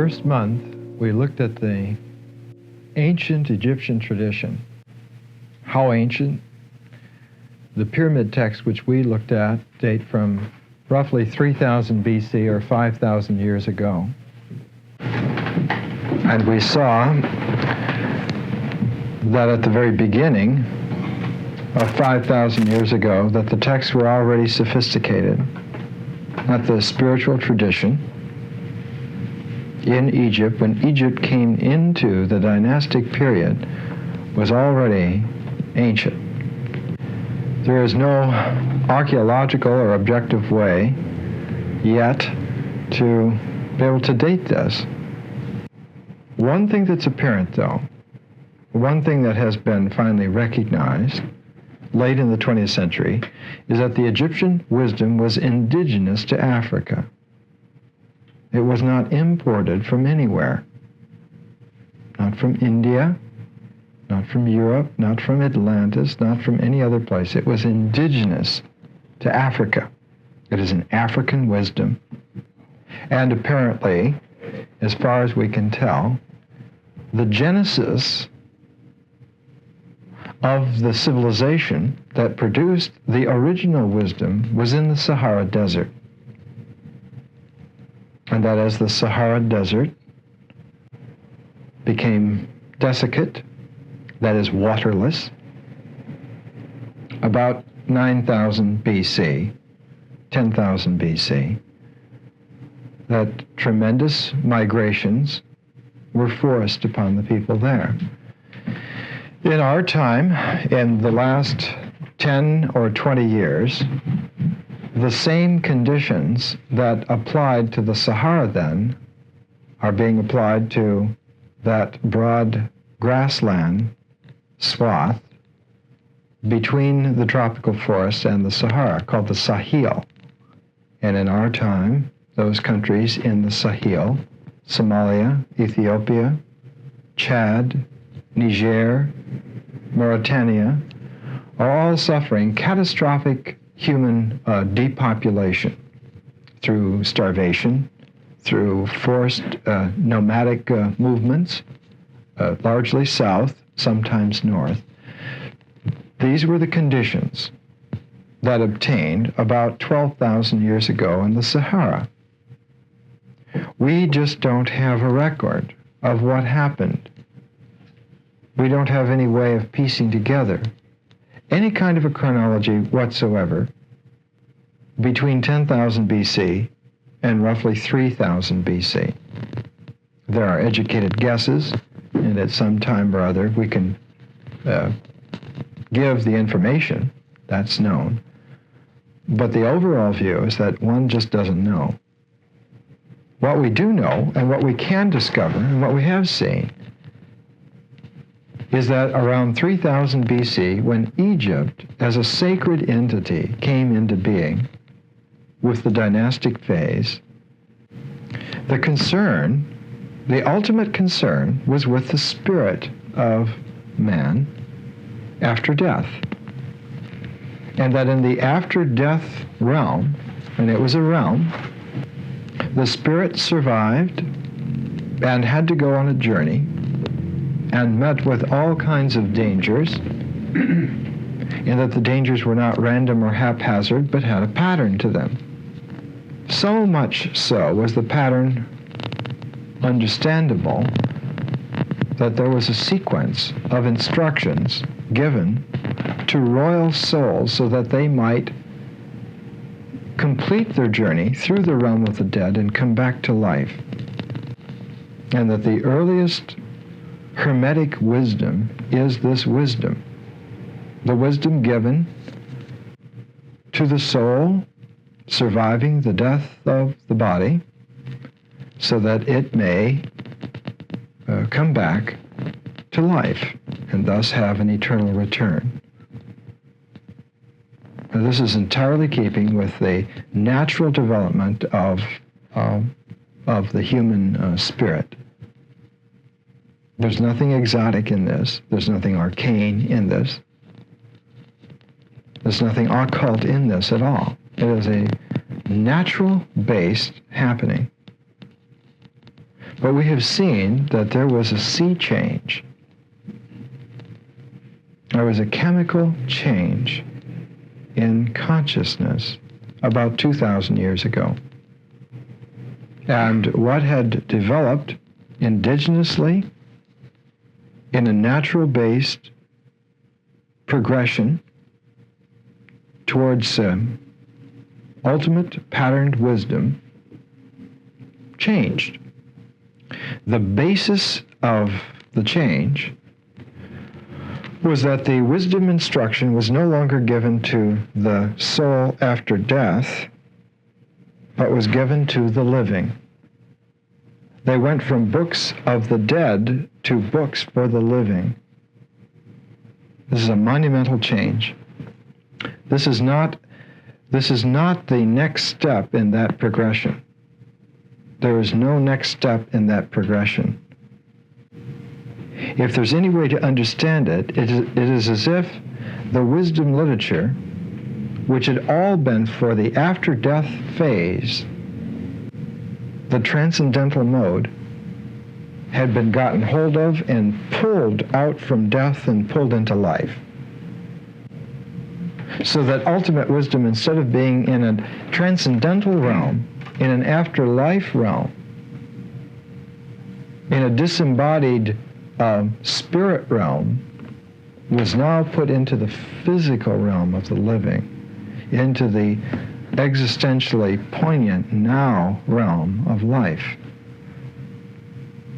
first month, we looked at the ancient Egyptian tradition. How ancient? The pyramid texts which we looked at date from roughly 3000 BC or 5,000 years ago. And we saw that at the very beginning of 5,000 years ago, that the texts were already sophisticated, that the spiritual tradition in Egypt, when Egypt came into the dynastic period, was already ancient. There is no archaeological or objective way yet to be able to date this. One thing that's apparent, though, one thing that has been finally recognized late in the 20th century is that the Egyptian wisdom was indigenous to Africa. It was not imported from anywhere. Not from India, not from Europe, not from Atlantis, not from any other place. It was indigenous to Africa. It is an African wisdom. And apparently, as far as we can tell, the genesis of the civilization that produced the original wisdom was in the Sahara Desert. And that as the Sahara Desert became desiccant, that is waterless, about 9,000 BC, 10,000 BC, that tremendous migrations were forced upon the people there. In our time, in the last 10 or 20 years, the same conditions that applied to the Sahara then are being applied to that broad grassland swath between the tropical forest and the Sahara, called the Sahel. And in our time, those countries in the Sahel, Somalia, Ethiopia, Chad, Niger, Mauritania, are all suffering catastrophic human depopulation through starvation, through forced nomadic movements, largely south, sometimes north. These were the conditions that obtained about 12,000 years ago in the Sahara. We just don't have a record of what happened. We don't have any way of piecing together any kind of a chronology whatsoever between 10,000 BC and roughly 3,000 BC. There are educated guesses, and at some time or other we can give the information that's known. But the overall view is that one just doesn't know. What we do know, and what we can discover, and what we have seen, is that around 3000 BC, when Egypt as a sacred entity came into being with the dynastic phase, the concern, the ultimate concern, was with the spirit of man after death. And that in the after-death realm, and it was a realm, the spirit survived and had to go on a journey and met with all kinds of dangers, in that the dangers were not random or haphazard, but had a pattern to them. So much so was the pattern understandable that there was a sequence of instructions given to royal souls so that they might complete their journey through the realm of the dead and come back to life. And that the earliest Hermetic wisdom is this wisdom, the wisdom given to the soul surviving the death of the body so that it may come back to life and thus have an eternal return. Now, this is entirely keeping with the natural development of the human spirit. There's nothing exotic in this. There's nothing arcane in this. There's nothing occult in this at all. It is a natural-based happening. But we have seen that there was a sea change. There was a chemical change in consciousness about 2,000 years ago. And what had developed indigenously in a natural-based progression towards ultimate patterned wisdom changed. The basis of the change was that the wisdom instruction was no longer given to the soul after death, but was given to the living. They went from books of the dead to books for the living. This is a monumental change. This is not the next step in that progression. There is no next step in that progression. If there's any way to understand it, it is as if the wisdom literature, which had all been for the after-death phase, the transcendental mode, had been gotten hold of and pulled out from death and pulled into life. So that ultimate wisdom, instead of being in a transcendental realm, in an afterlife realm, in a disembodied spirit realm, was now put into the physical realm of the living, into the existentially poignant now realm of life.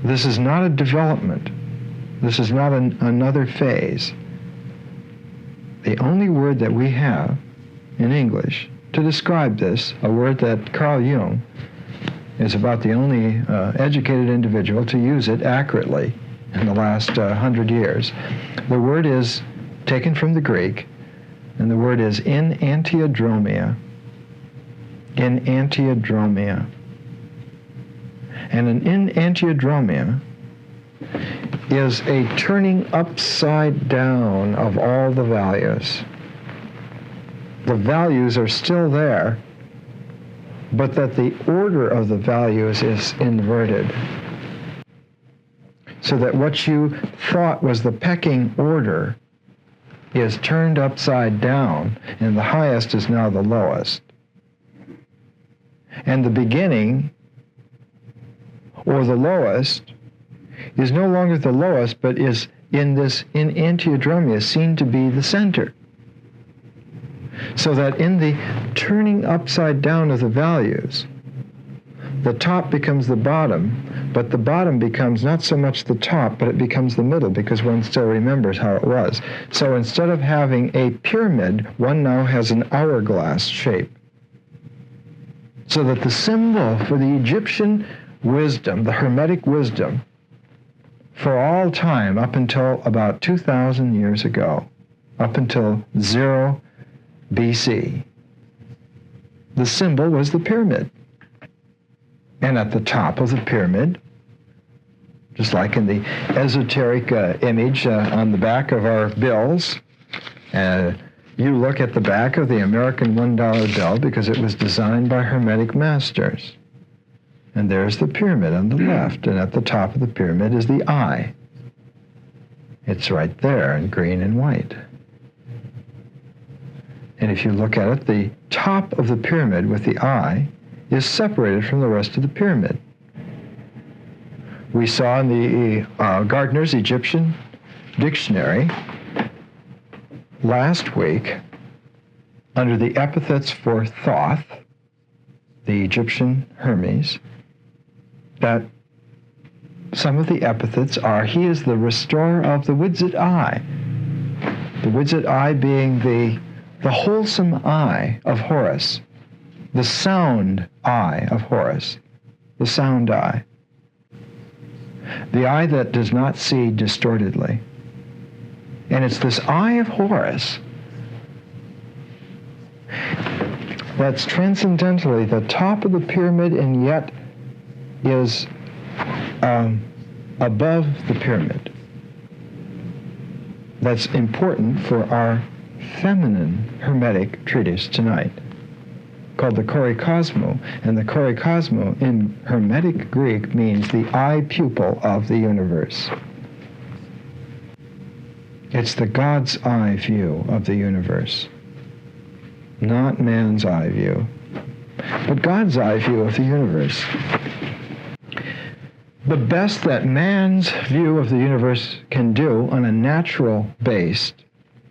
This is not a development. This is not another phase. The only word that we have in English to describe this, a word that Carl Jung is about the only educated individual to use it accurately in the last 100 years. The word is taken from the Greek, and the word is enantiodromia. Enantiodromia. And an enantiodromia is a turning upside down of all the values. The values are still there, but that the order of the values is inverted. So that what you thought was the pecking order is turned upside down, and the highest is now the lowest. And the beginning, or the lowest, is no longer the lowest, but is in enantiodromia seen to be the center. So that in the turning upside down of the values, the top becomes the bottom, but the bottom becomes not so much the top, but it becomes the middle, because one still remembers how it was. So instead of having a pyramid, one now has an hourglass shape. So that the symbol for the Egyptian wisdom, the Hermetic wisdom, for all time, up until about 2,000 years ago, up until 0 BC, the symbol was the pyramid. And at the top of the pyramid, just like in the esoteric image on the back of our bills, you look at the back of the American $1 bill because it was designed by Hermetic masters. And there's the pyramid on the left, and at the top of the pyramid is the eye. It's right there in green and white. And if you look at it, the top of the pyramid with the eye is separated from the rest of the pyramid. We saw in the Gardner's Egyptian Dictionary last week, under the epithets for Thoth, the Egyptian Hermes, that some of the epithets are, he is the restorer of the Widzit eye. The Widzit eye being the wholesome eye of Horus, the sound eye of Horus, the sound eye. The eye that does not see distortedly. And it's this eye of Horus that's transcendentally the top of the pyramid and yet is above the pyramid. That's important for our feminine Hermetic treatise tonight. called the Kore Kosmou, and the Kore Kosmou in Hermetic Greek means the eye pupil of the universe. It's the God's eye view of the universe, not man's eye view, but God's eye view of the universe. The best that man's view of the universe can do on a natural-based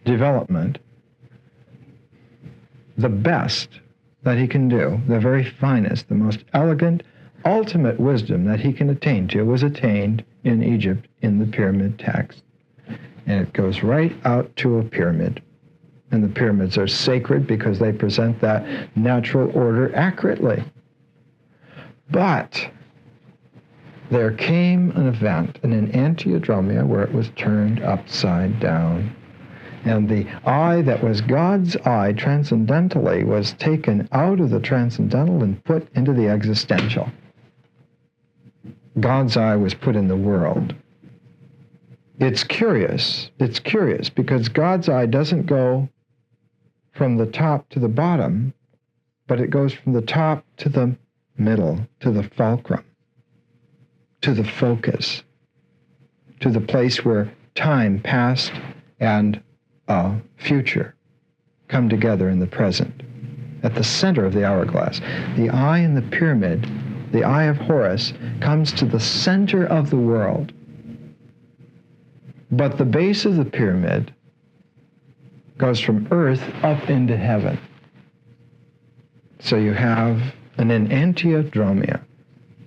development, the best that he can do, the very finest, the most elegant, ultimate wisdom that he can attain to was attained in Egypt in the pyramid text. And it goes right out to a pyramid. And the pyramids are sacred because they present that natural order accurately. But there came an event, an enantiodromia, where it was turned upside down. And the eye that was God's eye transcendentally was taken out of the transcendental and put into the existential. God's eye was put in the world. It's curious because God's eye doesn't go from the top to the bottom, but it goes from the top to the middle, to the fulcrum, to the focus, to the place where time, past, and future come together in the present, at the center of the hourglass. The eye in the pyramid, the Eye of Horus, comes to the center of the world. But the base of the pyramid goes from earth up into heaven. So you have an enantiodromia.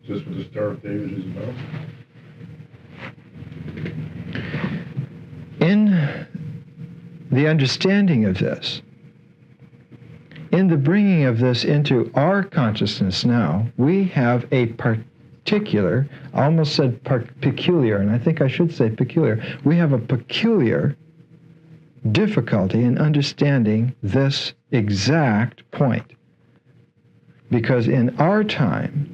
Is this what the Star of David is about? In the understanding of this, in the bringing of this into our consciousness now, we have a particular, I almost said peculiar, and I think I should say peculiar. We have a peculiar difficulty in understanding this exact point. Because in our time,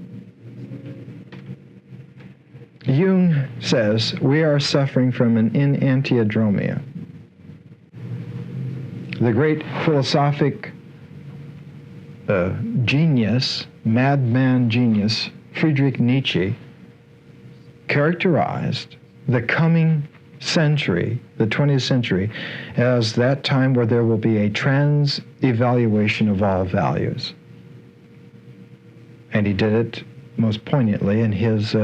Jung says we are suffering from an enantiodromia. The great philosophic genius, madman genius, Friedrich Nietzsche, characterized the coming century, the 20th century, as that time where there will be a trans-evaluation of all values. And he did it most poignantly in his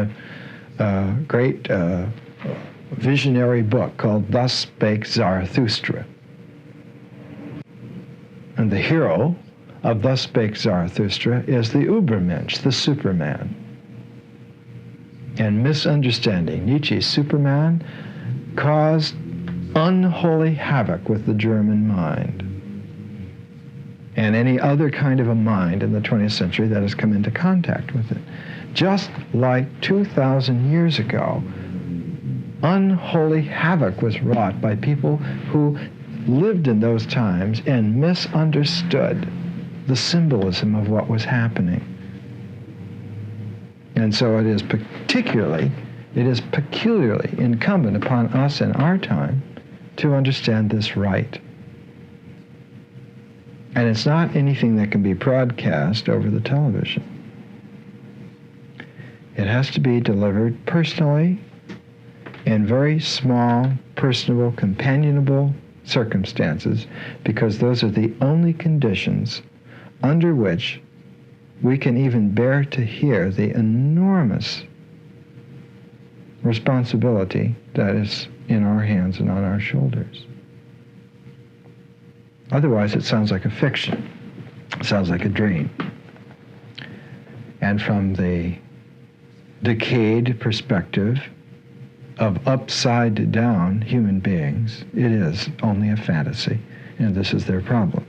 great visionary book called Thus Spake Zarathustra. And the hero of Thus Spake Zarathustra is the Übermensch, the Superman. And misunderstanding Nietzsche's Superman caused unholy havoc with the German mind and any other kind of a mind in the 20th century that has come into contact with it. Just like 2,000 years ago, unholy havoc was wrought by people who lived in those times and misunderstood the symbolism of what was happening. And so it is peculiarly incumbent upon us in our time to understand this right. And it's not anything that can be broadcast over the television. It has to be delivered personally in very small, personable, companionable circumstances, because those are the only conditions under which we can even bear to hear the enormous responsibility that is in our hands and on our shoulders. Otherwise, it sounds like a fiction. It sounds like a dream. And from the decayed perspective of upside-down human beings, it is only a fantasy, and this is their problem.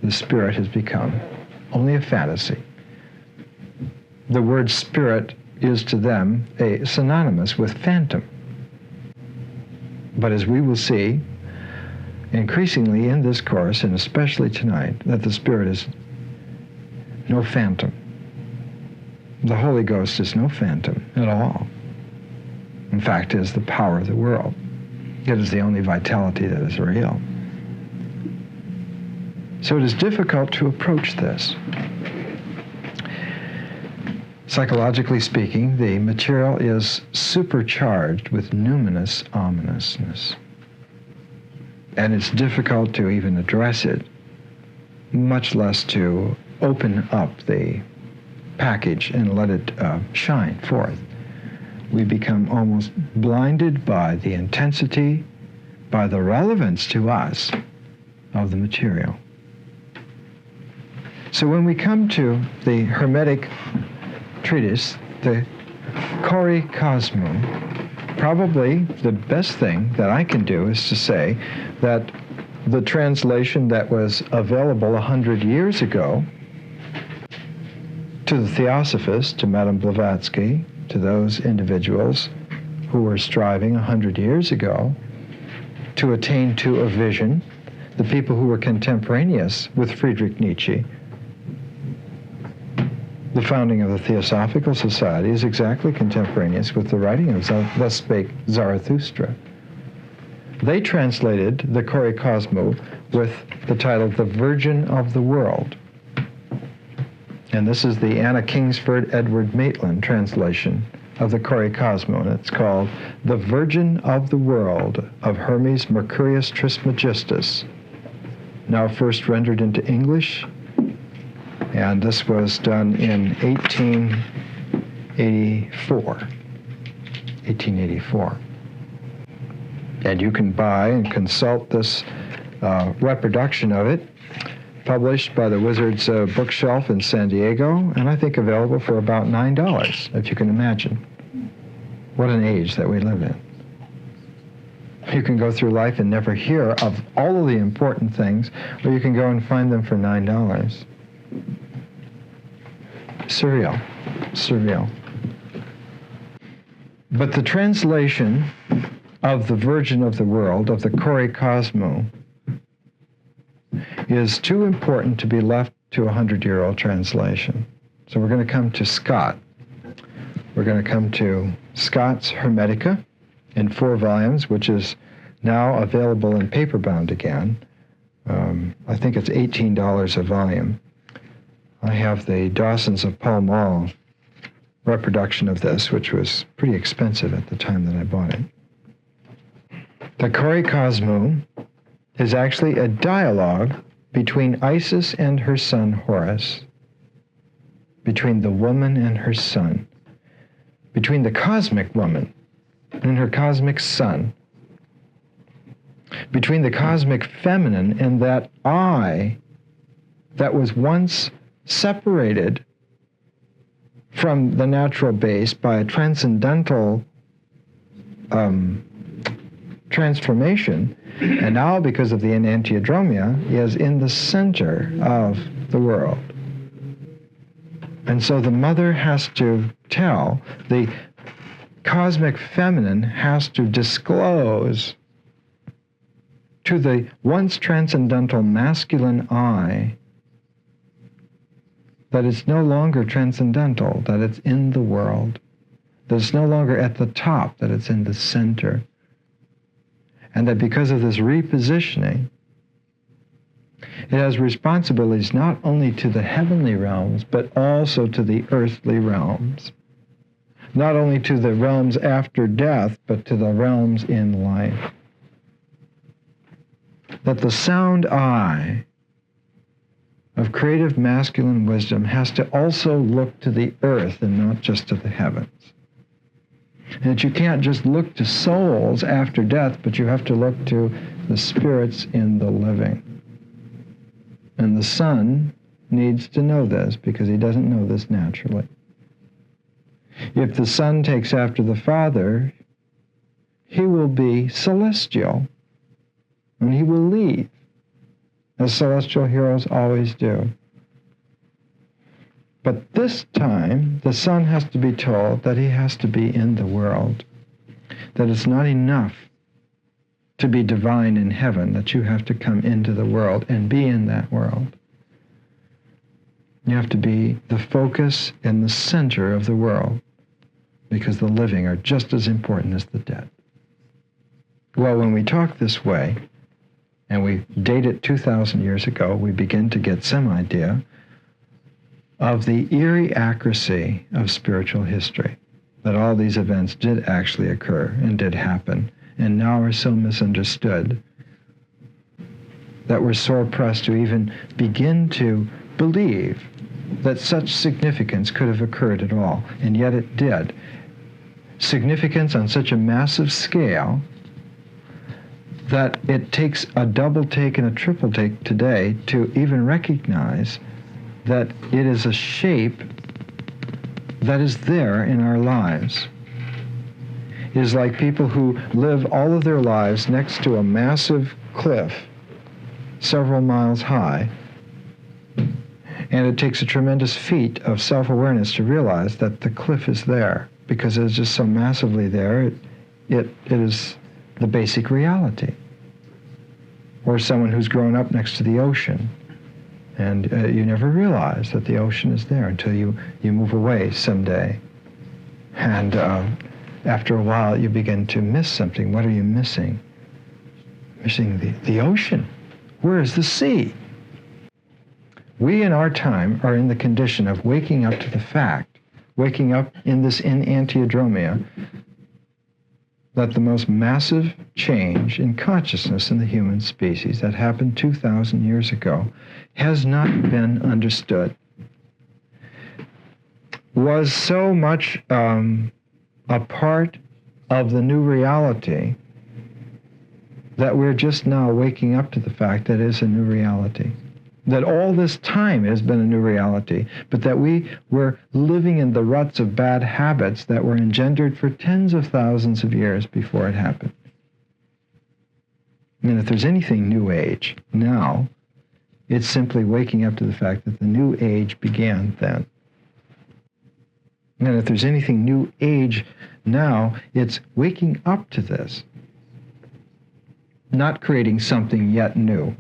The spirit has become only a fantasy. The word spirit is to them synonymous with phantom. But as we will see increasingly in this course, and especially tonight, that the spirit is no phantom. The Holy Ghost is no phantom at all. In fact, it is the power of the world. It is the only vitality that is real. So it is difficult to approach this. Psychologically speaking, the material is supercharged with numinous ominousness. And it's difficult to even address it, much less to open up the package and let it shine forth. We become almost blinded by the intensity, by the relevance to us of the material. So when we come to the Hermetic treatise, the Kore Kosmou, probably the best thing that I can do is to say that the translation that was available 100 years ago to the Theosophists, to Madame Blavatsky, to those individuals who were striving 100 years ago to attain to a vision, the people who were contemporaneous with Friedrich Nietzsche. The founding of the Theosophical Society is exactly contemporaneous with the writing of Thus Spake Zarathustra. They translated the Kore Kosmou with the title The Virgin of the World. And this is the Anna Kingsford Edward Maitland translation of the Kore Kosmou, and it's called The Virgin of the World of Hermes Mercurius Trismegistus, now first rendered into English, and this was done in 1884. And you can buy and consult this reproduction of it, published by the Wizards Bookshelf in San Diego, and I think available for about $9, if you can imagine. What an age that we live in. You can go through life and never hear of all of the important things, or you can go and find them for $9. Surreal. Surreal. But the translation of the Virgin of the World, of the Kore Kosmou, is too important to be left to a 100-year-old translation. So we're going to come to Scott. We're going to come to Scott's Hermetica in 4 volumes, which is now available in paper-bound again. I think it's $18 a volume. I have the Dawsons of Pall Mall reproduction of this, which was pretty expensive at the time that I bought it. The Kore Kosmou is actually a dialogue between Isis and her son Horus, between the woman and her son, between the cosmic woman and her cosmic son, between the cosmic feminine and that I that was once separated from the natural base by a transcendental transformation, and now because of the enantiodromia is in the center of the world. And so the mother has to tell, the cosmic feminine has to disclose to the once transcendental masculine I that it's no longer transcendental, that it's in the world, that it's no longer at the top, that it's in the center. And that because of this repositioning, it has responsibilities not only to the heavenly realms, but also to the earthly realms. Not only to the realms after death, but to the realms in life. That the sound I of creative masculine wisdom has to also look to the earth and not just to the heavens. And that you can't just look to souls after death, but you have to look to the spirits in the living. And the son needs to know this because he doesn't know this naturally. If the son takes after the father, he will be celestial, and he will leave, as celestial heroes always do. But this time, the son has to be told that he has to be in the world, that it's not enough to be divine in heaven, that you have to come into the world and be in that world. You have to be the focus and the center of the world, because the living are just as important as the dead. Well, when we talk this way, and we date it 2,000 years ago, we begin to get some idea of the eerie accuracy of spiritual history, that all these events did actually occur and did happen, and now are so misunderstood that we're sore pressed to even begin to believe that such significance could have occurred at all, and yet it did. Significance on such a massive scale that it takes a double take and a triple take today to even recognize that it is a shape that is there in our lives. It is like people who live all of their lives next to a massive cliff several miles high, and it takes a tremendous feat of self-awareness to realize that the cliff is there, because it is just so massively there, it is the basic reality. Or someone who's grown up next to the ocean, and you never realize that the ocean is there until you move away someday. And after a while, you begin to miss something. What are you missing? Missing the ocean. Where is the sea? We in our time are in the condition of waking up to the fact, waking up in this enantiodromia, that the most massive change in consciousness in the human species that happened 2,000 years ago has not been understood, was so much a part of the new reality that we're just now waking up to the fact that it is a new reality. That all this time has been a new reality, but that we were living in the ruts of bad habits that were engendered for tens of thousands of years before it happened. And if there's anything New Age now, it's simply waking up to the fact that the New Age began then. And if there's anything New Age now, it's waking up to this. Not creating something yet new.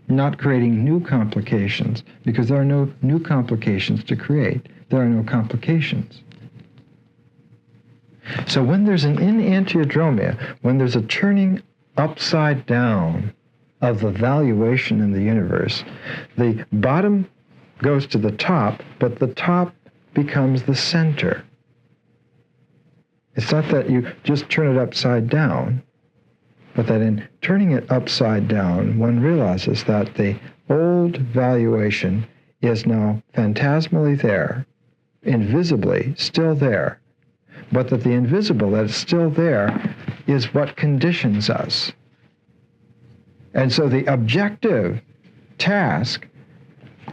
Not creating new complications, because there are no new complications to create. There are no complications. So when there's an enantiodromia, when there's a turning upside down of the valuation in the universe, the bottom goes to the top, but the top becomes the center. It's not that you just turn it upside down, but that in turning it upside down, one realizes that the old valuation is now phantasmally there, invisibly still there, but that the invisible that is still there is what conditions us. And so the objective task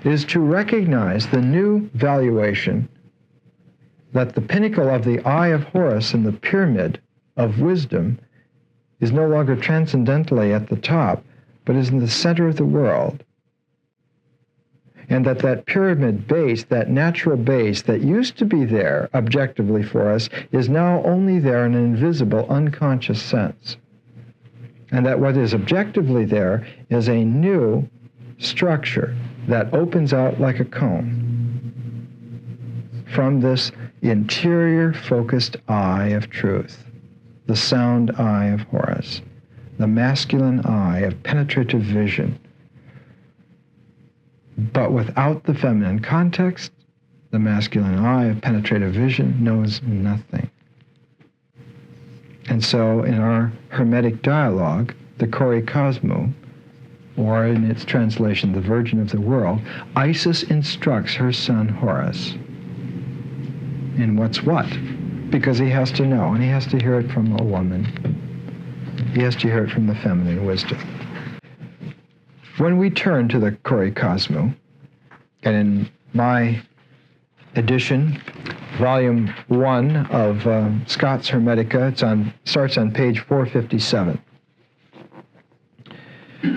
is to recognize the new valuation, that the pinnacle of the Eye of Horus in the pyramid of wisdom is no longer transcendentally at the top, but is in the center of the world. And that pyramid base, that natural base that used to be there objectively for us, is now only there in an invisible, unconscious sense. And that what is objectively there is a new structure that opens out like a cone from this interior focused eye of truth, the sound eye of Horus, the masculine eye of penetrative vision. But without the feminine context, the masculine eye of penetrative vision knows nothing. And so in our Hermetic dialogue, the Kore Kosmou, or in its translation, the Virgin of the World, Isis instructs her son Horus in what's what, because he has to know, and he has to hear it from a woman. He has to hear it from the feminine wisdom. When we turn to the Kore Kosmou, and in my edition, Volume 1 of Scott's Hermetica, starts on page 457.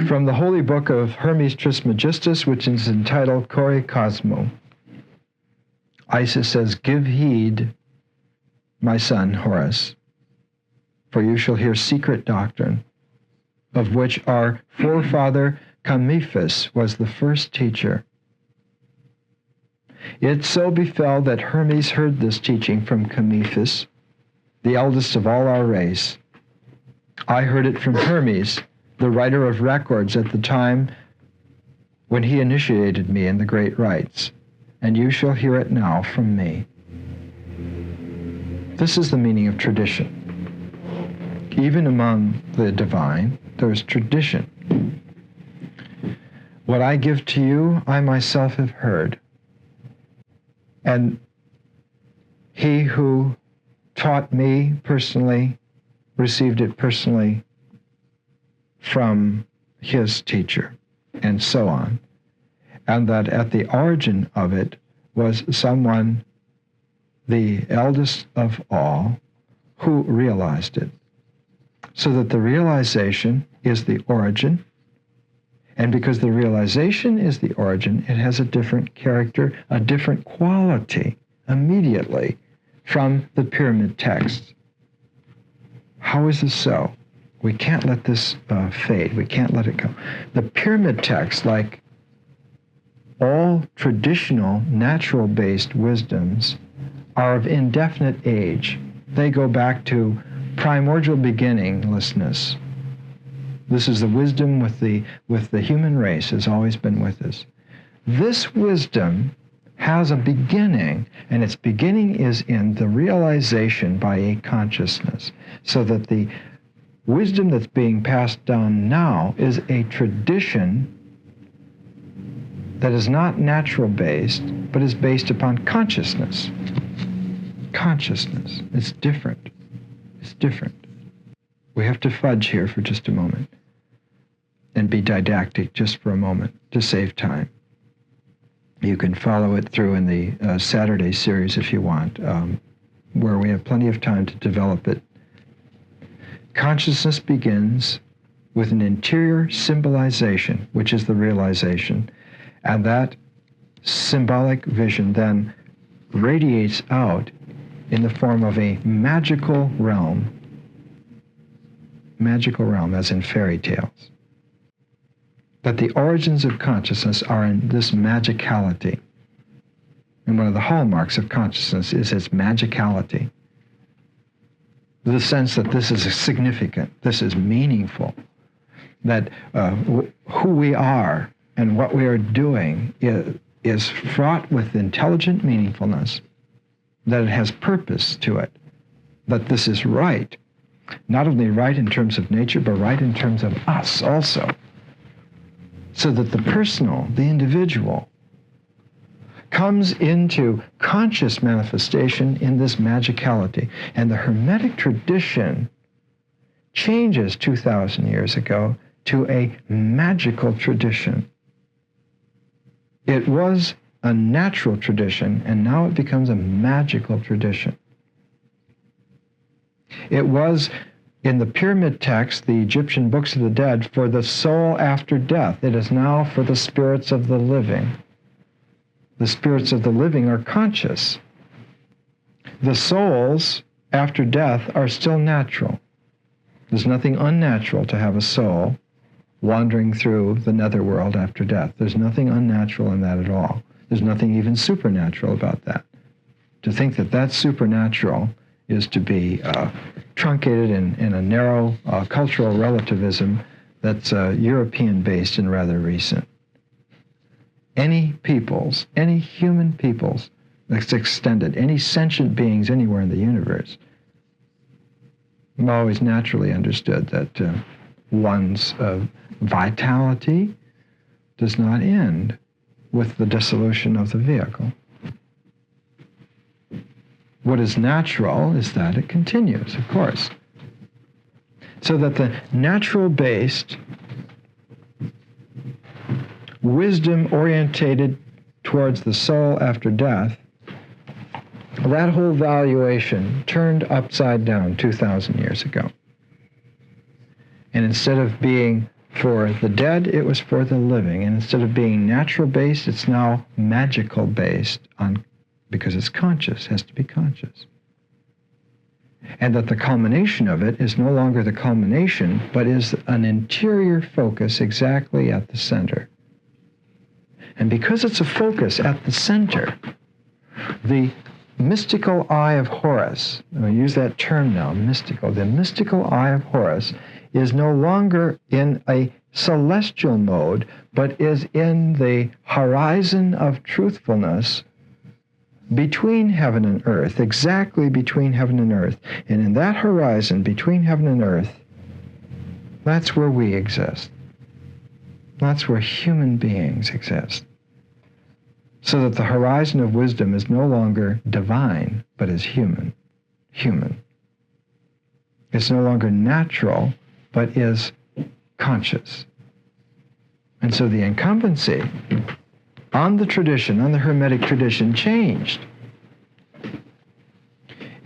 From the holy book of Hermes Trismegistus, which is entitled Kore Kosmou, Isis says, "Give heed, my son Horus, for you shall hear secret doctrine, of which our forefather Kamiphus was the first teacher. It so befell that Hermes heard this teaching from Kamiphus, the eldest of all our race. I heard it from Hermes, the writer of records at the time when he initiated me in the great rites, and you shall hear it now from me. This is the meaning of tradition. Even among the divine, there is tradition. What I give to you, I myself have heard. And he who taught me personally received it personally from his teacher, and so on. And that at the origin of it was someone, the eldest of all, who realized it. So that the realization is the origin, and because the realization is the origin, it has a different character, a different quality immediately from the pyramid text. How is this so? We can't let this fade. We can't let it go. The pyramid text, like all traditional natural-based wisdoms, are of indefinite age. They go back to primordial beginninglessness. This is the wisdom with the human race, has always been with us. This wisdom has a beginning, and its beginning is in the realization by a consciousness, so that the wisdom that's being passed down now is a tradition that is not natural-based, but is based upon consciousness. Consciousness. It's different. It's different. We have to fudge here for just a moment and be didactic just for a moment to save time. You can follow it through in the Saturday series if you want, where we have plenty of time to develop it. Consciousness begins with an interior symbolization, which is the realization, and that symbolic vision then radiates out in the form of a magical realm, as in fairy tales. That the origins of consciousness are in this magicality. And one of the hallmarks of consciousness is its magicality. The sense that this is significant, this is meaningful, that who we are and what we are doing is fraught with intelligent meaningfulness, that it has purpose to it, that this is right, not only right in terms of nature, but right in terms of us also. So that the personal, the individual, comes into conscious manifestation in this magicality. And the Hermetic tradition changes 2,000 years ago to a magical tradition. It was a natural tradition, and now it becomes a magical tradition. It was, in the pyramid text, the Egyptian books of the dead, for the soul after death. It is now for the spirits of the living. The spirits of the living are conscious. The souls after death are still natural. There's nothing unnatural to have a soul wandering through the netherworld after death. There's nothing unnatural in that at all. There's nothing even supernatural about that. To think that that's supernatural is to be truncated in a narrow cultural relativism that's European-based and rather recent. Any peoples, any human peoples, that's extended, any sentient beings anywhere in the universe, I've always naturally understood that one's vitality does not end with the dissolution of the vehicle. What is natural is that it continues, of course. So that the natural-based wisdom orientated towards the soul after death, that whole valuation turned upside down 2,000 years ago. And instead of being for the dead, it was for the living. And instead of being natural-based, it's now magical-based, because it's conscious, has to be conscious. And that the culmination of it is no longer the culmination, but is an interior focus exactly at the center. And because it's a focus at the center, the mystical Eye of Horus, and I use that term now, mystical, the mystical Eye of Horus is no longer in a celestial mode, but is in the horizon of truthfulness between heaven and earth, exactly between heaven and earth. And in that horizon between heaven and earth, that's where we exist. That's where human beings exist. So that the horizon of wisdom is no longer divine, but is human. Human. It's no longer natural, but is conscious. And so the incumbency on the tradition, on the Hermetic tradition, changed.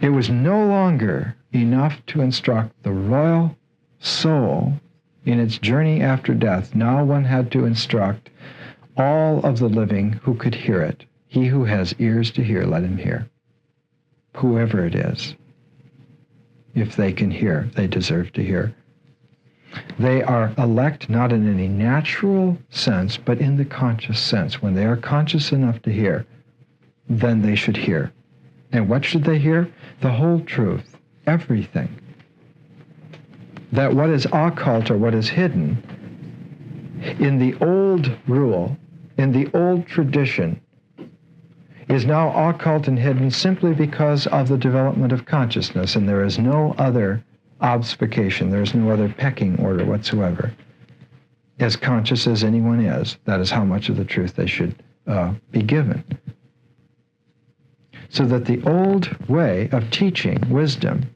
It was no longer enough to instruct the royal soul in its journey after death. Now one had to instruct all of the living who could hear it. He who has ears to hear, let him hear. Whoever it is. If they can hear, they deserve to hear. They are elect not in any natural sense, but in the conscious sense. When they are conscious enough to hear, then they should hear. And what should they hear? The whole truth, everything. That what is occult or what is hidden, in the old rule, in the old tradition, is now occult and hidden simply because of the development of consciousness, and there is no other obfuscation, there is no other pecking order whatsoever. As conscious as anyone is, that is how much of the truth they should be given. So that the old way of teaching wisdom,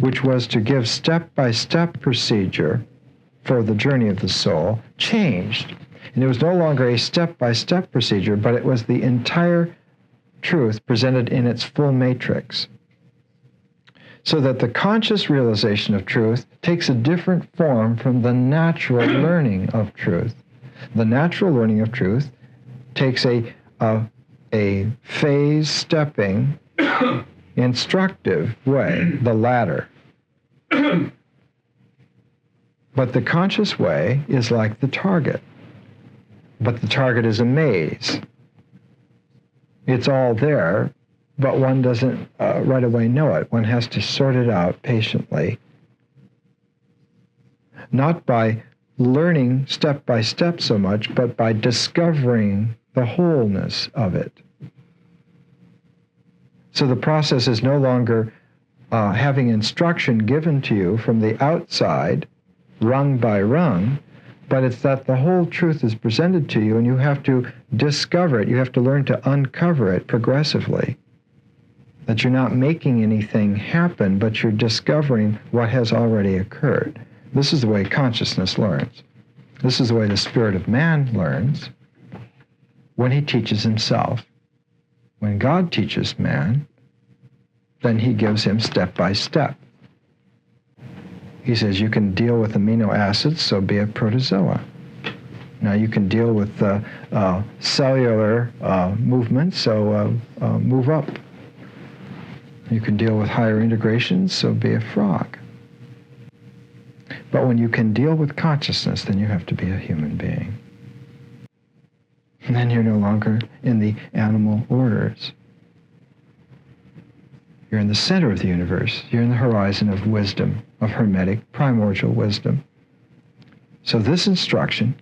which was to give step-by-step procedure for the journey of the soul, changed. And it was no longer a step-by-step procedure, but it was the entire truth presented in its full matrix. So that the conscious realization of truth takes a different form from the natural learning of truth. The natural learning of truth takes a phase-stepping, instructive way, the ladder. But the conscious way is like the target. But the target is a maze. It's all there, but one doesn't right away know it. One has to sort it out patiently. Not by learning step by step so much, but by discovering the wholeness of it. So the process is no longer having instruction given to you from the outside, rung by rung, but it's that the whole truth is presented to you and you have to discover it. You have to learn to uncover it progressively. That you're not making anything happen, but you're discovering what has already occurred. This is the way consciousness learns. This is the way the spirit of man learns when he teaches himself. When God teaches man, then he gives him step by step. He says, you can deal with amino acids, so be a protozoa. Now you can deal with cellular movement, so move up. You can deal with higher integrations, so be a frog. But when you can deal with consciousness, then you have to be a human being. And then you're no longer in the animal orders. You're in the center of the universe. You're in the horizon of wisdom, of Hermetic, primordial wisdom. So this instruction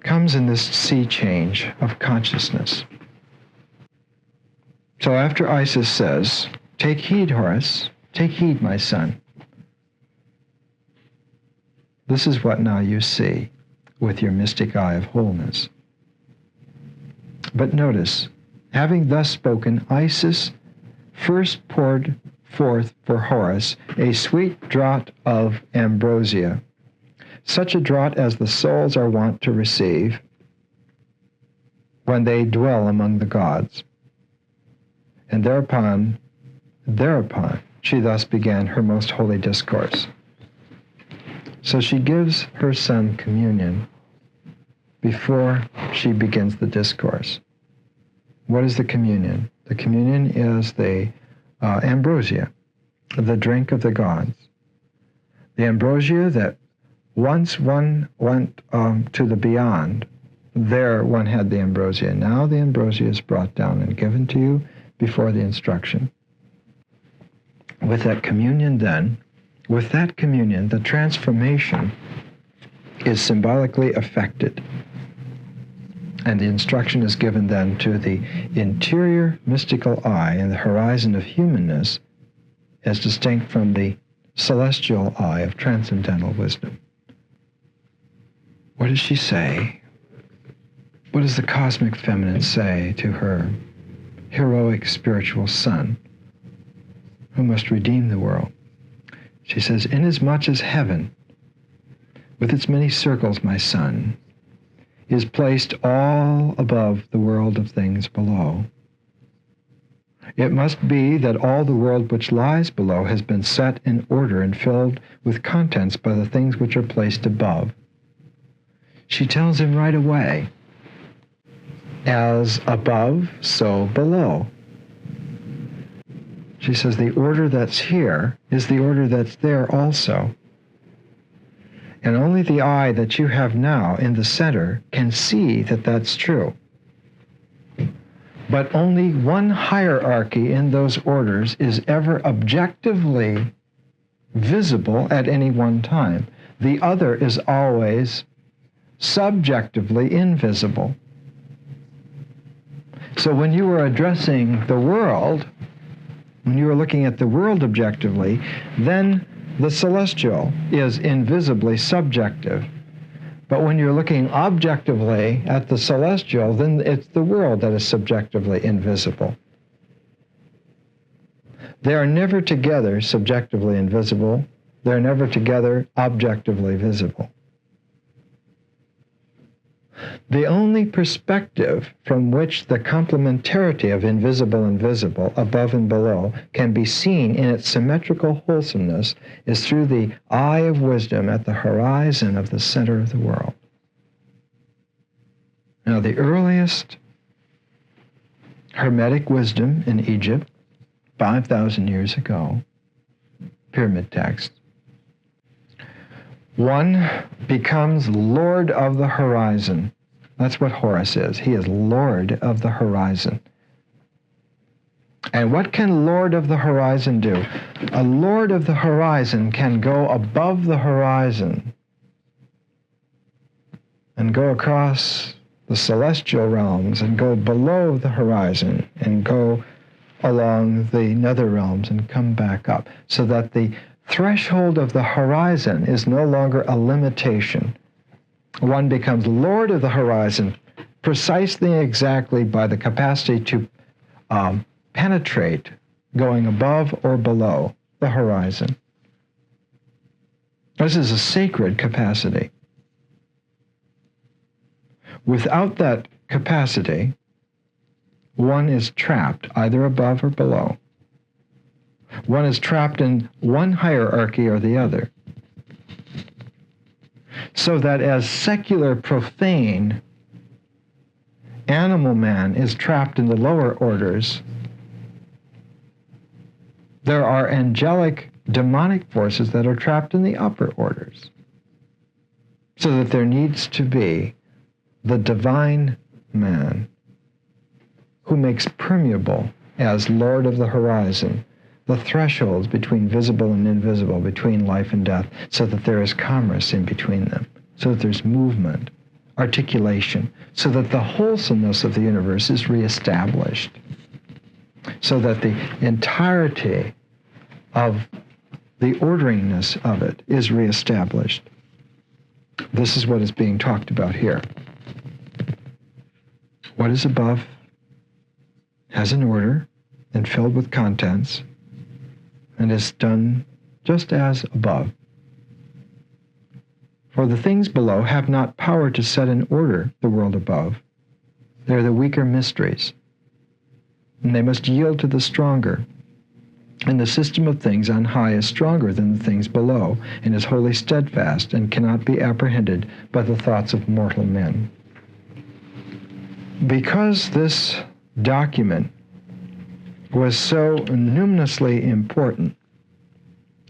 comes in this sea change of consciousness. So after Isis says, take heed, Horus, take heed, my son. This is what now you see with your mystic eye of wholeness. But notice, having thus spoken, Isis first poured forth for Horus a sweet draught of ambrosia, such a draught as the souls are wont to receive when they dwell among the gods. And thereupon, she thus began her most holy discourse. So she gives her son communion before she begins the discourse. What is the communion? The communion is the ambrosia, the drink of the gods. The ambrosia that once one went to the beyond, there one had the ambrosia. Now the ambrosia is brought down and given to you before the instruction. With that communion then, with that communion, the transformation is symbolically affected. And the instruction is given then to the interior mystical eye and the horizon of humanness as distinct from the celestial eye of transcendental wisdom. What does she say? What does the cosmic feminine say to her heroic spiritual son who must redeem the world? She says, "Inasmuch as heaven, with its many circles, my son, is placed all above the world of things below, it must be that all the world which lies below has been set in order and filled with contents by the things which are placed above." She tells him right away, as above, so below. She says the order that's here is the order that's there also. And only the eye that you have now in the center can see that that's true. But only one hierarchy in those orders is ever objectively visible at any one time. The other is always subjectively invisible. So when you are addressing the world, when you are looking at the world objectively, then the celestial is invisibly subjective. But when you're looking objectively at the celestial, then it's the world that is subjectively invisible. They are never together subjectively invisible. They're never together objectively visible. The only perspective from which the complementarity of invisible and visible, above and below, can be seen in its symmetrical wholesomeness is through the eye of wisdom at the horizon of the center of the world. Now, the earliest Hermetic wisdom in Egypt, 5,000 years ago, pyramid text, one becomes Lord of the horizon. That's what Horus is. He is Lord of the horizon. And what can Lord of the horizon do? A Lord of the horizon can go above the horizon and go across the celestial realms and go below the horizon and go along the nether realms and come back up, so that the threshold of the horizon is no longer a limitation. One becomes Lord of the horizon precisely and exactly by the capacity to penetrate, going above or below the horizon. This is a sacred capacity. Without that capacity, one is trapped either above or below. One is trapped in one hierarchy or the other. So that as secular, profane, animal man is trapped in the lower orders, there are angelic, demonic forces that are trapped in the upper orders. So that there needs to be the divine man who makes permeable as Lord of the horizon the thresholds between visible and invisible, between life and death, so that there is commerce in between them, so that there's movement, articulation, so that the wholesomeness of the universe is reestablished, so that the entirety of the orderingness of it is reestablished. This is what is being talked about here. What is above has an order and filled with contents, and is done just as above. For the things below have not power to set in order the world above. They are the weaker mysteries, and they must yield to the stronger. And the system of things on high is stronger than the things below, and is wholly steadfast, and cannot be apprehended by the thoughts of mortal men. Because this document was so luminously important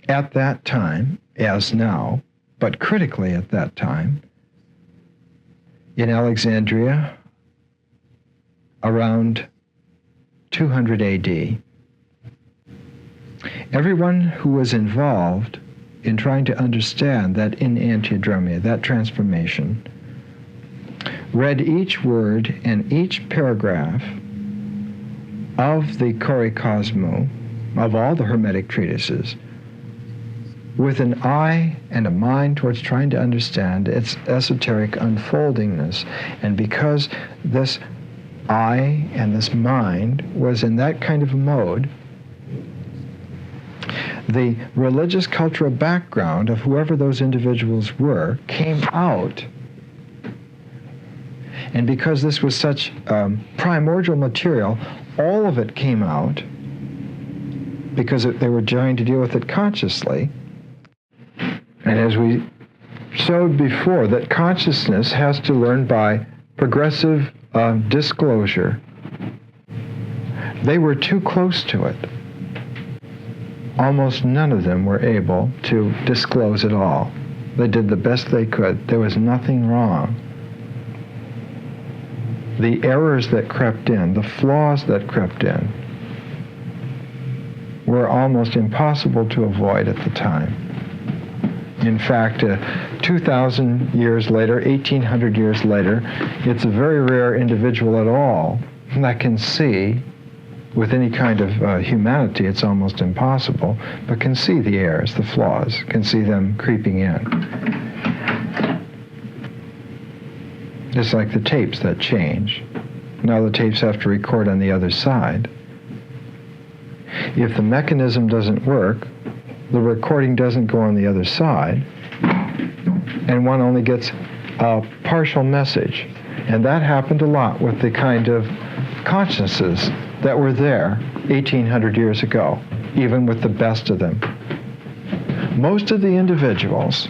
at that time, as now, but critically at that time, in Alexandria, around 200 AD, everyone who was involved in trying to understand that enantiodromia, that transformation, read each word and each paragraph of the Kore Kosmou, of all the Hermetic treatises, with an eye and a mind towards trying to understand its esoteric unfoldingness. And because this eye and this mind was in that kind of a mode, the religious cultural background of whoever those individuals were came out. And because this was such primordial material, all of it came out because they were trying to deal with it consciously. And as we showed before, that consciousness has to learn by progressive disclosure. They were too close to it. Almost none of them were able to disclose it all. They did the best they could. There was nothing wrong. The errors that crept in, the flaws that crept in, were almost impossible to avoid at the time. In fact, 2,000 years later, 1,800 years later, it's a very rare individual at all that can see, with any kind of humanity, it's almost impossible, but can see the errors, the flaws, can see them creeping in. It's like the tapes that change. Now the tapes have to record on the other side. If the mechanism doesn't work, the recording doesn't go on the other side, and one only gets a partial message. And that happened a lot with the kind of consciousnesses that were there 1,800 years ago, even with the best of them. Most of the individuals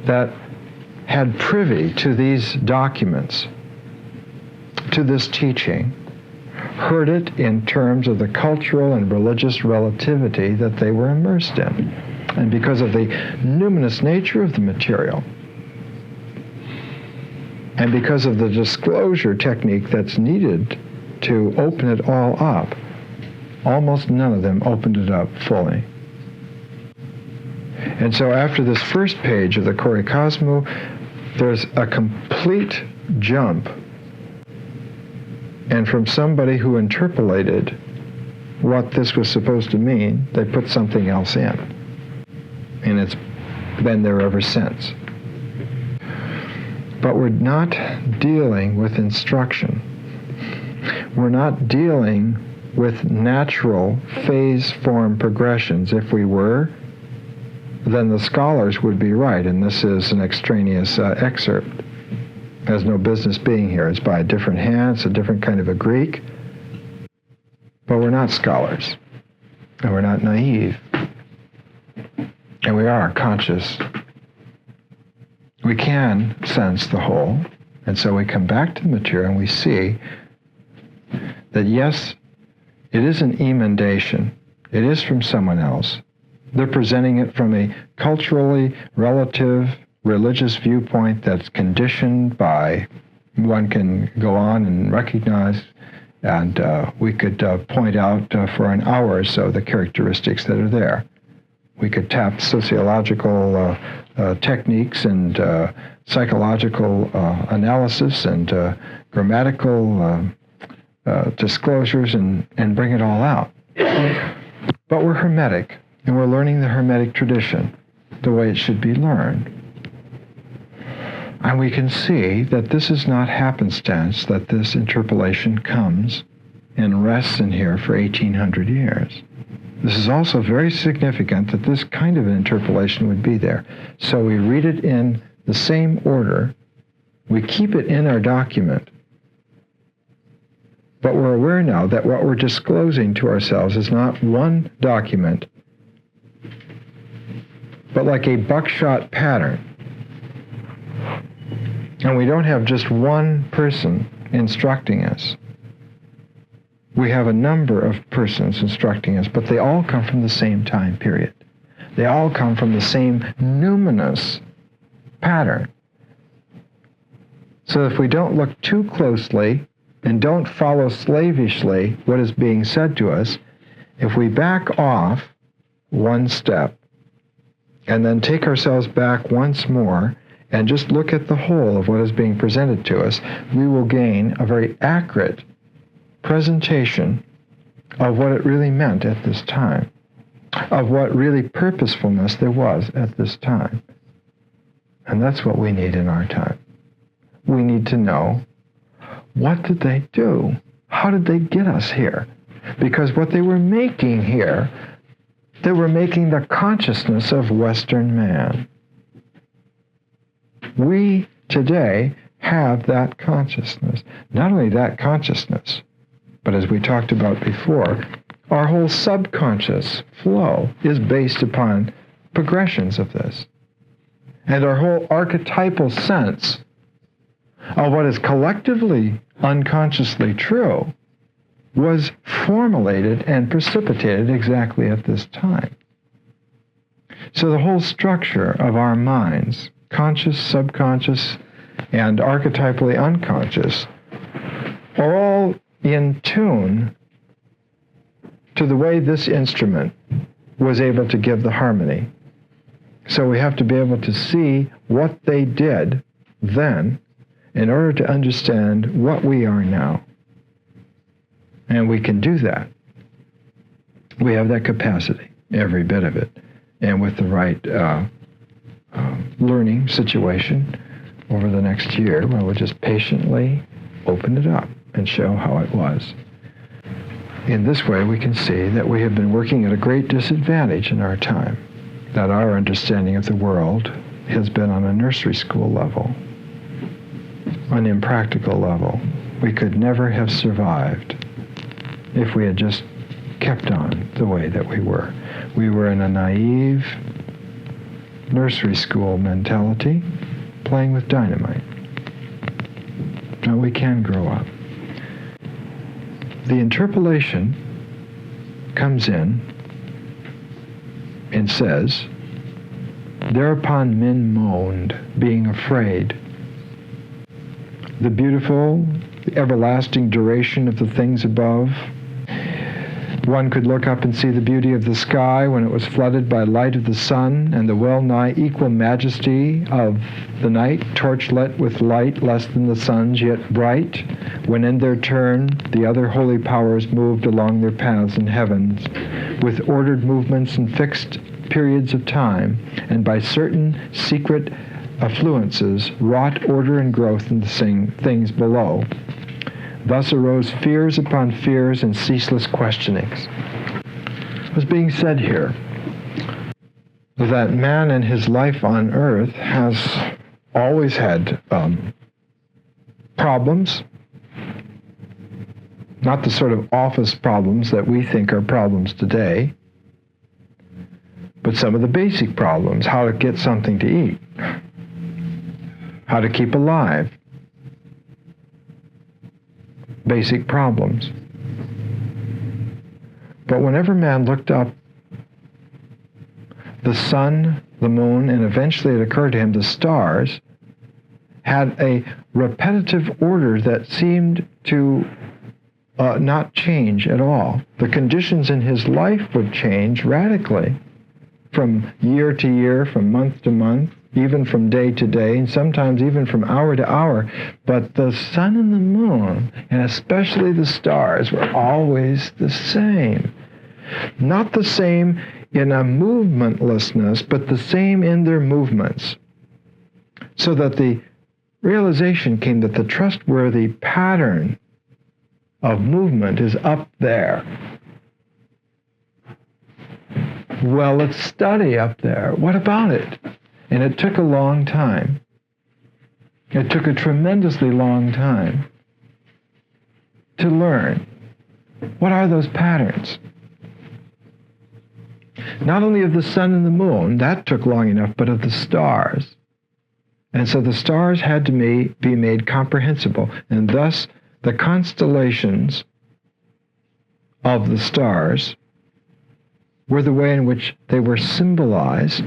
that had privy to these documents, to this teaching, heard it in terms of the cultural and religious relativity that they were immersed in. And because of the luminous nature of the material, and because of the disclosure technique that's needed to open it all up, almost none of them opened it up fully. And so after this first page of the Kore Kosmou, there's a complete jump. And from somebody who interpolated what this was supposed to mean, they put something else in. And it's been there ever since. But we're not dealing with instruction. We're not dealing with natural phase form progressions. If we were, then the scholars would be right, and this is an extraneous excerpt. It has no business being here. It's by a different hand, it's a different kind of a Greek. But we're not scholars, and we're not naive, and we are conscious. We can sense the whole, and so we come back to the material and we see that yes, it is an emendation. It is from someone else. They're presenting it from a culturally relative religious viewpoint that's conditioned by, one can go on and recognize, and we could point out for an hour or so the characteristics that are there. We could tap sociological techniques and psychological analysis and grammatical disclosures and bring it all out. But we're Hermetic, and we're learning the Hermetic tradition the way it should be learned. And we can see that this is not happenstance, that this interpolation comes and rests in here for 1,800 years. This is also very significant that this kind of an interpolation would be there. So we read it in the same order, we keep it in our document, but we're aware now that what we're disclosing to ourselves is not one document, but like a buckshot pattern. And we don't have just one person instructing us. We have a number of persons instructing us, but they all come from the same time period. They all come from the same luminous pattern. So if we don't look too closely and don't follow slavishly what is being said to us, if we back off one step and then take ourselves back once more and just look at the whole of what is being presented to us, we will gain a very accurate presentation of what it really meant at this time, of what really purposefulness there was at this time. And that's what we need in our time. We need to know, what did they do? How did they get us here? Because what they were making here, they were making the consciousness of Western man. We today have that consciousness. Not only that consciousness, but as we talked about before, our whole subconscious flow is based upon progressions of this. And our whole archetypal sense of what is collectively unconsciously true was formulated and precipitated exactly at this time. So the whole structure of our minds, conscious, subconscious, and archetypally unconscious, are all in tune to the way this instrument was able to give the harmony. So we have to be able to see what they did then in order to understand what we are now. And we can do that. We have that capacity, every bit of it. And with the right learning situation over the next year, well, we'll just patiently open it up and show how it was. In this way, we can see that we have been working at a great disadvantage in our time, that our understanding of the world has been on a nursery school level, an impractical level. We could never have survived if we had just kept on the way that we were. We were in a naive nursery school mentality, playing with dynamite. Now we can grow up. The interpolation comes in and says, thereupon men moaned, being afraid. The beautiful, the everlasting duration of the things above. One could look up and see the beauty of the sky when it was flooded by light of the sun, and the well-nigh equal majesty of the night, torchlit with light less than the sun's, yet bright, when in their turn the other holy powers moved along their paths in heavens, with ordered movements and fixed periods of time, and by certain secret affluences wrought order and growth in the things below. Thus arose fears upon fears and ceaseless questionings. What's being said here is that man in his life on earth has always had problems, not the sort of office problems that we think are problems today, but some of the basic problems: how to get something to eat, how to keep alive, basic problems. But whenever man looked up, the sun, the moon, and eventually it occurred to him the stars, had a repetitive order that seemed to not change at all. The conditions in his life would change radically from year to year, from month to month, even from day to day, and sometimes even from hour to hour. But the sun and the moon, and especially the stars, were always the same. Not the same in a movementlessness, but the same in their movements. So that the realization came that the trustworthy pattern of movement is up there. Well, let's study up there. What about it? And it took a long time. It took a tremendously long time to learn. What are those patterns? Not only of the sun and the moon, that took long enough, but of the stars. And so the stars had to be made comprehensible, and thus the constellations of the stars were the way in which they were symbolized.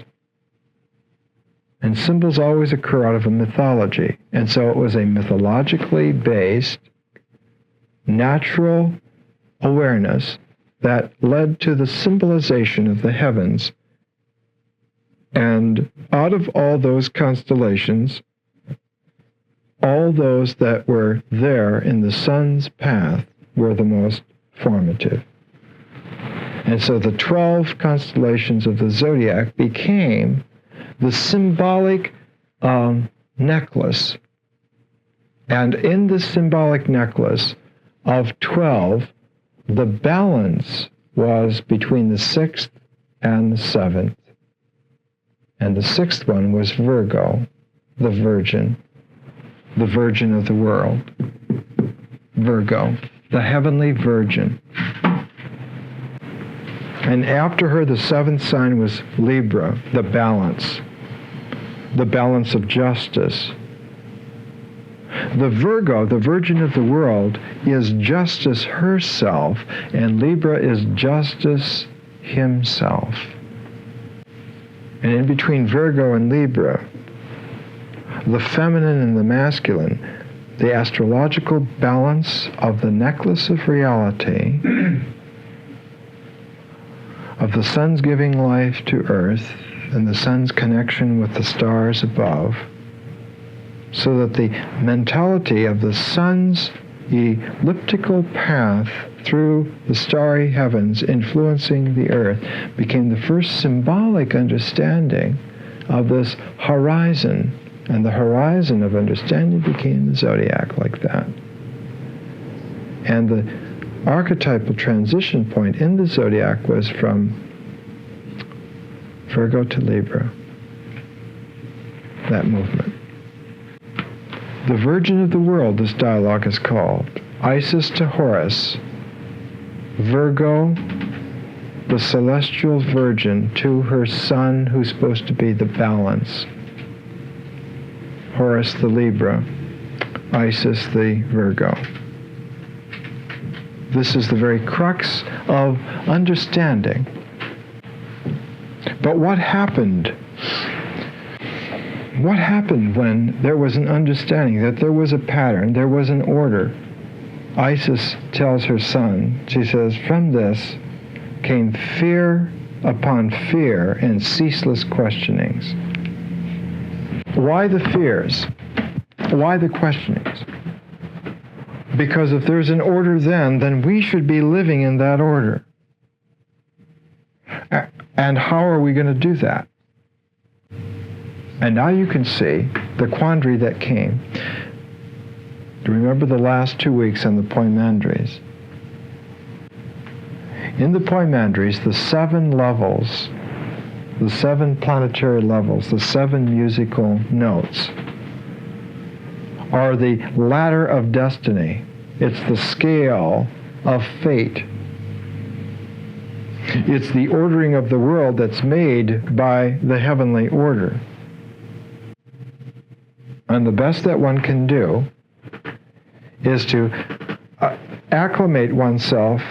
And symbols always occur out of a mythology. And so it was a mythologically based, natural awareness that led to the symbolization of the heavens And out of all those constellations, all those that were there in the sun's path were the most formative. And so the 12 constellations of the zodiac became the symbolic necklace. And in the symbolic necklace of 12, the balance was between the 6th and the 7th. And the 6th one was Virgo, the Virgin of the world. Virgo, the heavenly Virgin. And after her, the 7th sign was Libra, the balance of justice. The Virgo, the Virgin of the world, is justice herself, and Libra is justice himself. And in between Virgo and Libra, the feminine and the masculine, the astrological balance of the necklace of reality, of the sun's giving life to earth and the sun's connection with the stars above, so that the mentality of the sun's elliptical path through the starry heavens influencing the earth became the first symbolic understanding of this horizon. And the horizon of understanding became the zodiac like that. And the archetypal transition point in the zodiac was from Virgo to Libra, that movement. The Virgin of the world, this dialogue is called. Isis to Horus. Virgo, the celestial virgin, to her son, who's supposed to be the balance. Horus the Libra, Isis the Virgo. This is the very crux of understanding. But what happened? What happened when there was an understanding that there was a pattern, there was an order? Isis tells her son, she says, from this came fear upon fear and ceaseless questionings. Why the fears? Why the questionings? Because if there's an order then we should be living in that order. And how are we going to do that? And now you can see the quandary that came. Do you remember the last 2 weeks on the Poimandres? In the Poimandres, the 7 levels, the 7 planetary levels, the 7 musical notes, are the ladder of destiny. It's the scale of fate. It's the ordering of the world that's made by the heavenly order. And the best that one can do is to acclimate oneself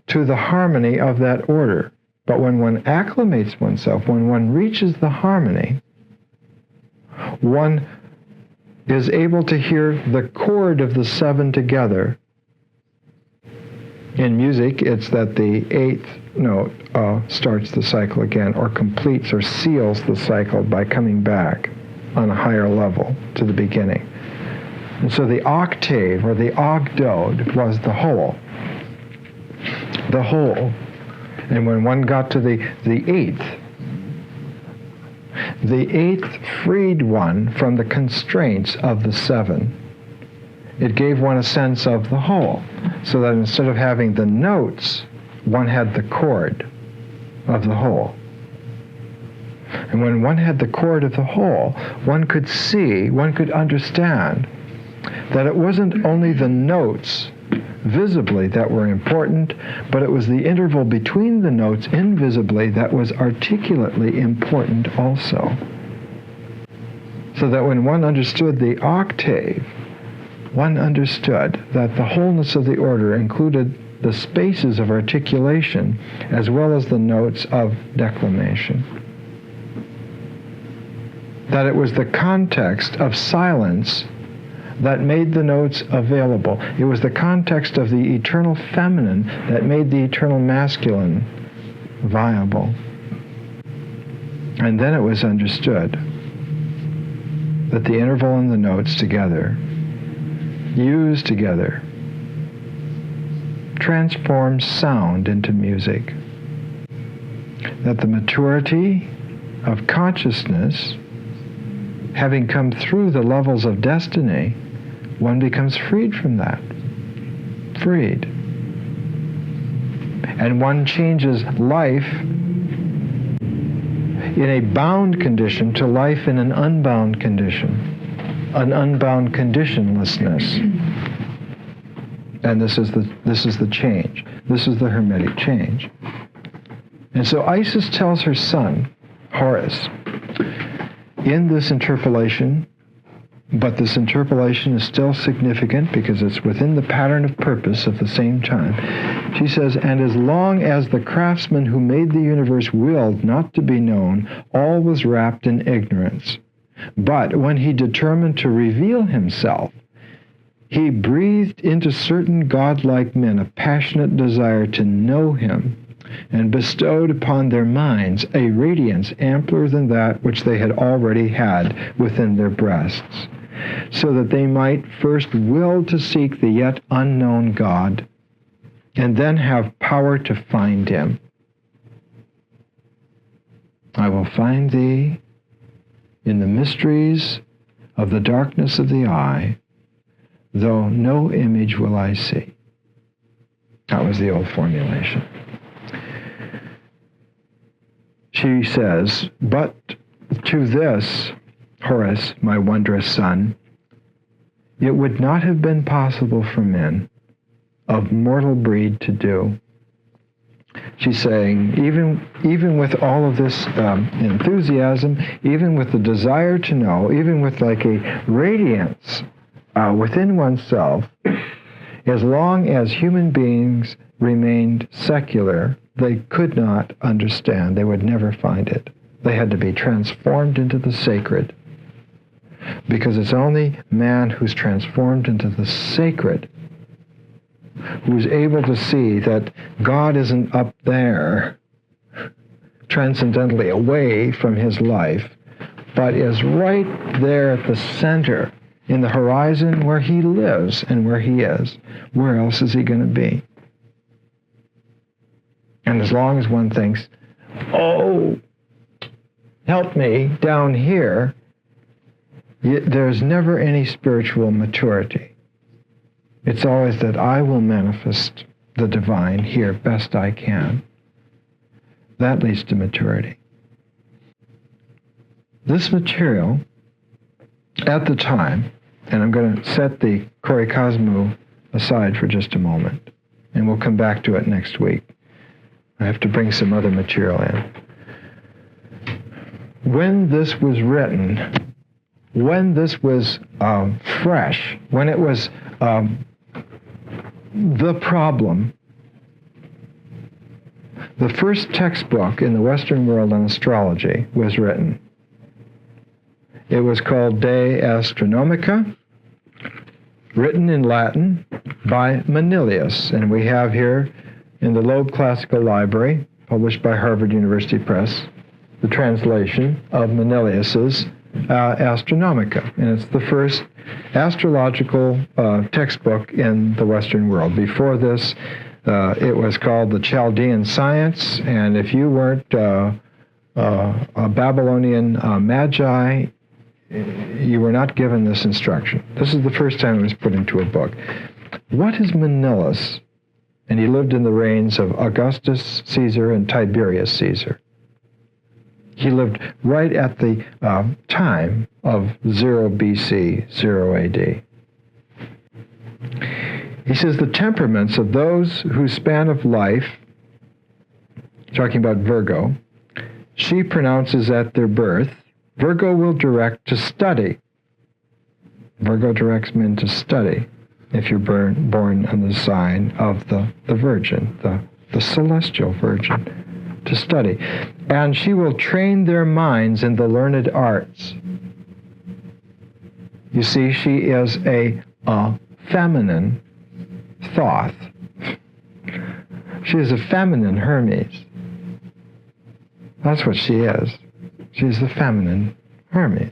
to the harmony of that order. But when one acclimates oneself, when one reaches the harmony, one is able to hear the chord of the 7 together. In music, it's that the 8th note starts the cycle again, or completes or seals the cycle by coming back on a higher level to the beginning. And so the octave, or the ogdode, was the whole. The whole. And when one got to the 8th, the 8th freed one from the constraints of the 7. It gave one a sense of the whole, so that instead of having the notes, one had the chord of the whole. And when one had the chord of the whole, one could see, one could understand that it wasn't only the notes visibly that were important, but it was the interval between the notes invisibly that was articulately important also. So that when one understood the octave, one understood that the wholeness of the order included the spaces of articulation as well as the notes of declamation. That it was the context of silence that made the notes available. It was the context of the eternal feminine that made the eternal masculine viable. And then it was understood that the interval and the notes together, used together, transforms sound into music. That the maturity of consciousness, having come through the levels of destiny, one becomes freed from that. Freed. And one changes life in a bound condition to life in an unbound condition, an unbound conditionlessness. And this is the change. This is the Hermetic change. And so Isis tells her son, Horus, in this interpolation, but this interpolation is still significant because it's within the pattern of purpose at the same time. She says, and as long as the craftsman who made the universe willed not to be known, all was wrapped in ignorance. But when he determined to reveal himself, he breathed into certain godlike men a passionate desire to know him, and bestowed upon their minds a radiance ampler than that which they had already had within their breasts, so that they might first will to seek the yet unknown God, and then have power to find him. I will find thee in the mysteries of the darkness of the eye, though no image will I see. That was the old formulation. She says, but to this, Horus, my wondrous son, it would not have been possible for men of mortal breed to do. She's saying, even with all of this enthusiasm, even with the desire to know, even with like a radiance within oneself, as long as human beings remained secular, they could not understand. They would never find it. They had to be transformed into the sacred. Because it's only man who's transformed into the sacred who's able to see that God isn't up there, transcendentally away from his life, but is right there at the center, in the horizon where he lives and where he is. Where else is he going to be? And as long as one thinks, oh, help me down here, there's never any spiritual maturity. It's always that I will manifest the divine here best I can. That leads to maturity. This material, at the time, and I'm going to set the Kore Kosmou aside for just a moment, and we'll come back to it next week. I have to bring some other material in. When this was written, when this was fresh, when it was the problem, the first textbook in the Western world on astrology was written. It was called De Astronomica, written in Latin by Manilius, and we have here in the Loeb Classical Library, published by Harvard University Press, the translation of Manilius's Astronomica. And it's the first astrological textbook in the Western world. Before this, it was called the Chaldean Science, and if you weren't a Babylonian magi, you were not given this instruction. This is the first time it was put into a book. What is Manilius? And he lived in the reigns of Augustus Caesar and Tiberius Caesar. He lived right at the time of 0 BC, 0 AD. He says the temperaments of those whose span of life, talking about Virgo, she pronounces at their birth, Virgo will direct to study. Virgo directs men to study. If you're born on the sign of the Virgin, the celestial Virgin, to study. And she will train their minds in the learned arts. You see, she is a feminine Thoth. She is a feminine Hermes. That's what she is. She's the feminine Hermes.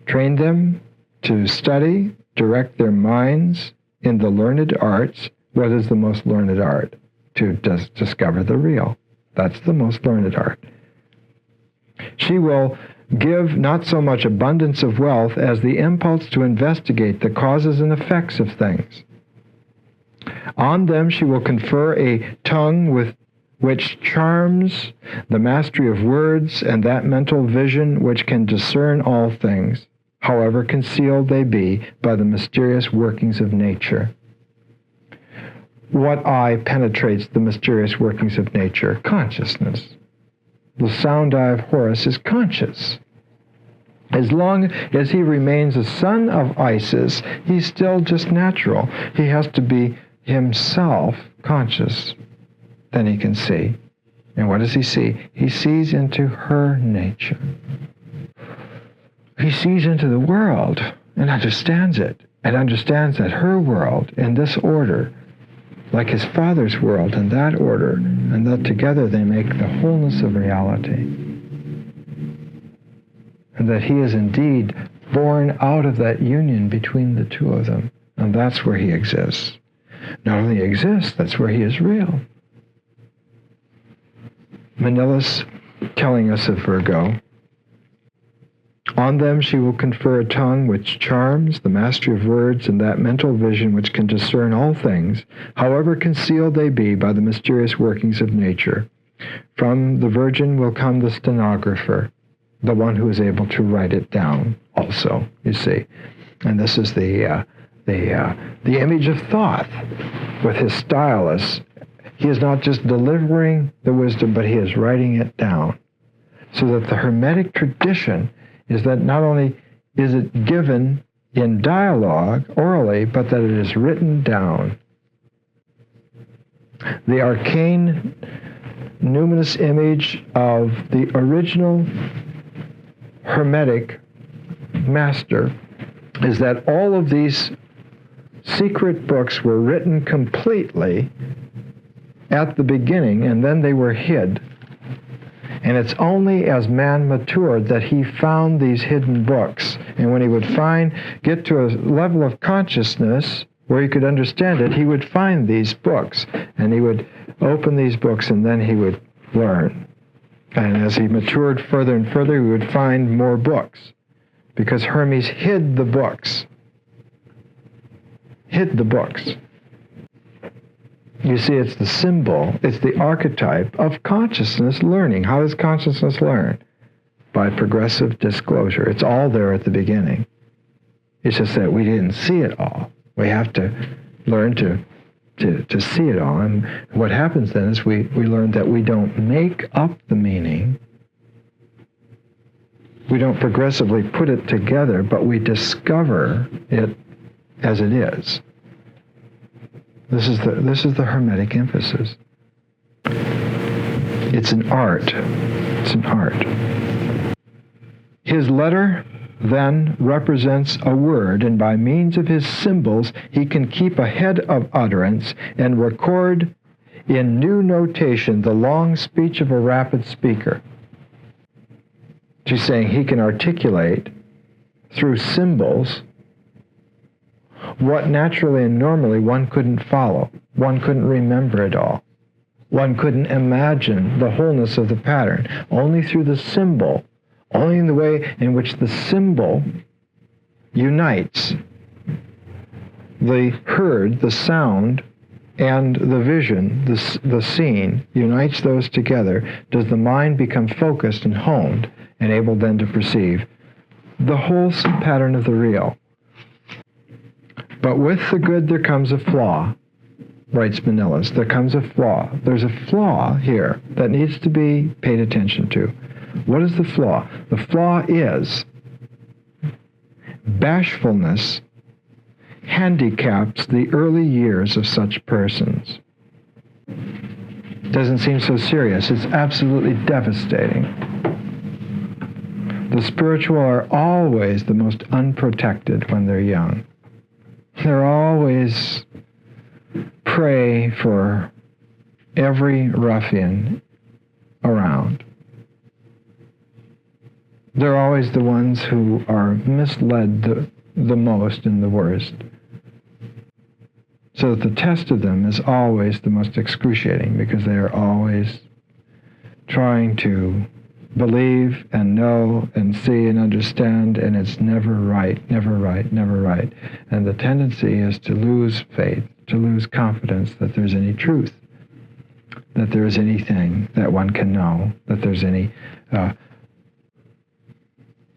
Train them to study, direct their minds in the learned arts. What is the most learned art? To discover the real. That's the most learned art. She will give not so much abundance of wealth as the impulse to investigate the causes and effects of things. On them she will confer a tongue with which charms, the mastery of words, and that mental vision which can discern all things, however concealed they be by the mysterious workings of nature. What eye penetrates the mysterious workings of nature? Consciousness. The sound eye of Horus is conscious. As long as he remains a son of Isis, he's still just natural. He has to be himself conscious. Then he can see. And what does he see? He sees into her nature. He sees into the world and understands it, and understands that her world in this order, like his father's world in that order, and that together they make the wholeness of reality. And that he is indeed born out of that union between the two of them. And that's where he exists. Not only exists, that's where he is real. Manilius, telling us of Virgo, on them she will confer a tongue which charms, the mastery of words, and that mental vision which can discern all things, however concealed they be by the mysterious workings of nature. From the virgin will come the stenographer, the one who is able to write it down also, you see. And this is the image of Thoth with his stylus. He is not just delivering the wisdom, but he is writing it down. So that the Hermetic tradition is that not only is it given in dialogue, orally, but that it is written down. The arcane, numinous image of the original Hermetic master is that all of these secret books were written completely at the beginning, and then they were hid. And it's only as man matured that he found these hidden books. And when he would get to a level of consciousness where he could understand it, he would find these books. And he would open these books, and then he would learn. And as he matured further and further, he would find more books. Because Hermes hid the books. Hid the books. You see, it's the symbol, it's the archetype of consciousness learning. How does consciousness learn? By progressive disclosure. It's all there at the beginning. It's just that we didn't see it all. We have to learn to see it all. And what happens then is we learn that we don't make up the meaning. We don't progressively put it together, but we discover it as it is. This is the Hermetic emphasis. It's an art. It's an art. His letter then represents a word, and by means of his symbols, he can keep ahead of utterance and record in new notation the long speech of a rapid speaker. She's saying he can articulate through symbols what naturally and normally one couldn't follow. One couldn't remember it all. One couldn't imagine the wholeness of the pattern. Only through the symbol, only in the way in which the symbol unites the heard, the sound, and the vision, the scene, unites those together, does the mind become focused and honed and able then to perceive the wholesome pattern of the real. But with the good there comes a flaw, writes Manilius. There comes a flaw. There's a flaw here that needs to be paid attention to. What is the flaw? The flaw is bashfulness handicaps the early years of such persons. Doesn't seem so serious. It's absolutely devastating. The spiritual are always the most unprotected when they're young. They're always prey for every ruffian around. They're always the ones who are misled the most and the worst. So that the test of them is always the most excruciating, because they are always trying to believe and know and see and understand, and it's never right, never right, never right. And the tendency is to lose faith, to lose confidence that there's any truth, that there's anything that one can know, that there's any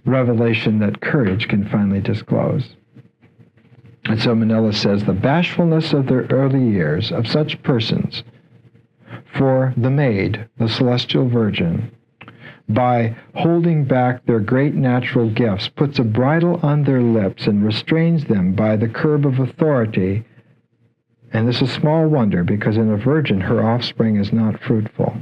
revelation that courage can finally disclose. And so Manilius says, the bashfulness of their early years of such persons for the maid, the celestial virgin, by holding back their great natural gifts, puts a bridle on their lips and restrains them by the curb of authority. And this is small wonder, because in a virgin her offspring is not fruitful.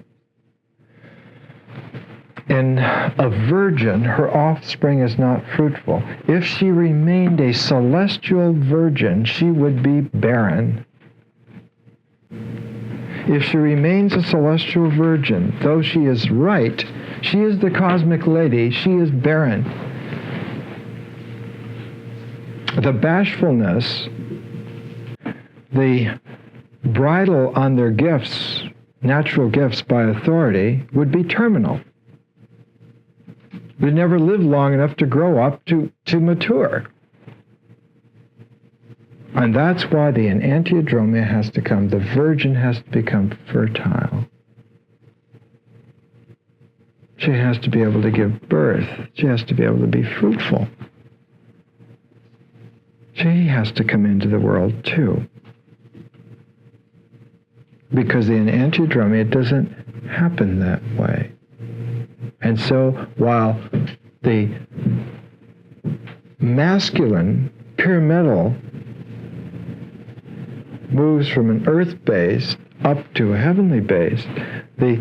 In a virgin, her offspring is not fruitful. If she remained a celestial virgin, she would be barren. If she remains a celestial virgin, though she is right, she is the cosmic lady, she is barren. The bashfulness, the bridle on their gifts, natural gifts by authority, would be terminal. They never lived long enough to grow up to mature. And that's why the enantiodromia has to come. The virgin has to become fertile. She has to be able to give birth. She has to be able to be fruitful. She has to come into the world too. Because the enantiodromia doesn't happen that way. And so, while the masculine, pyramidal, moves from an earth base up to a heavenly base, the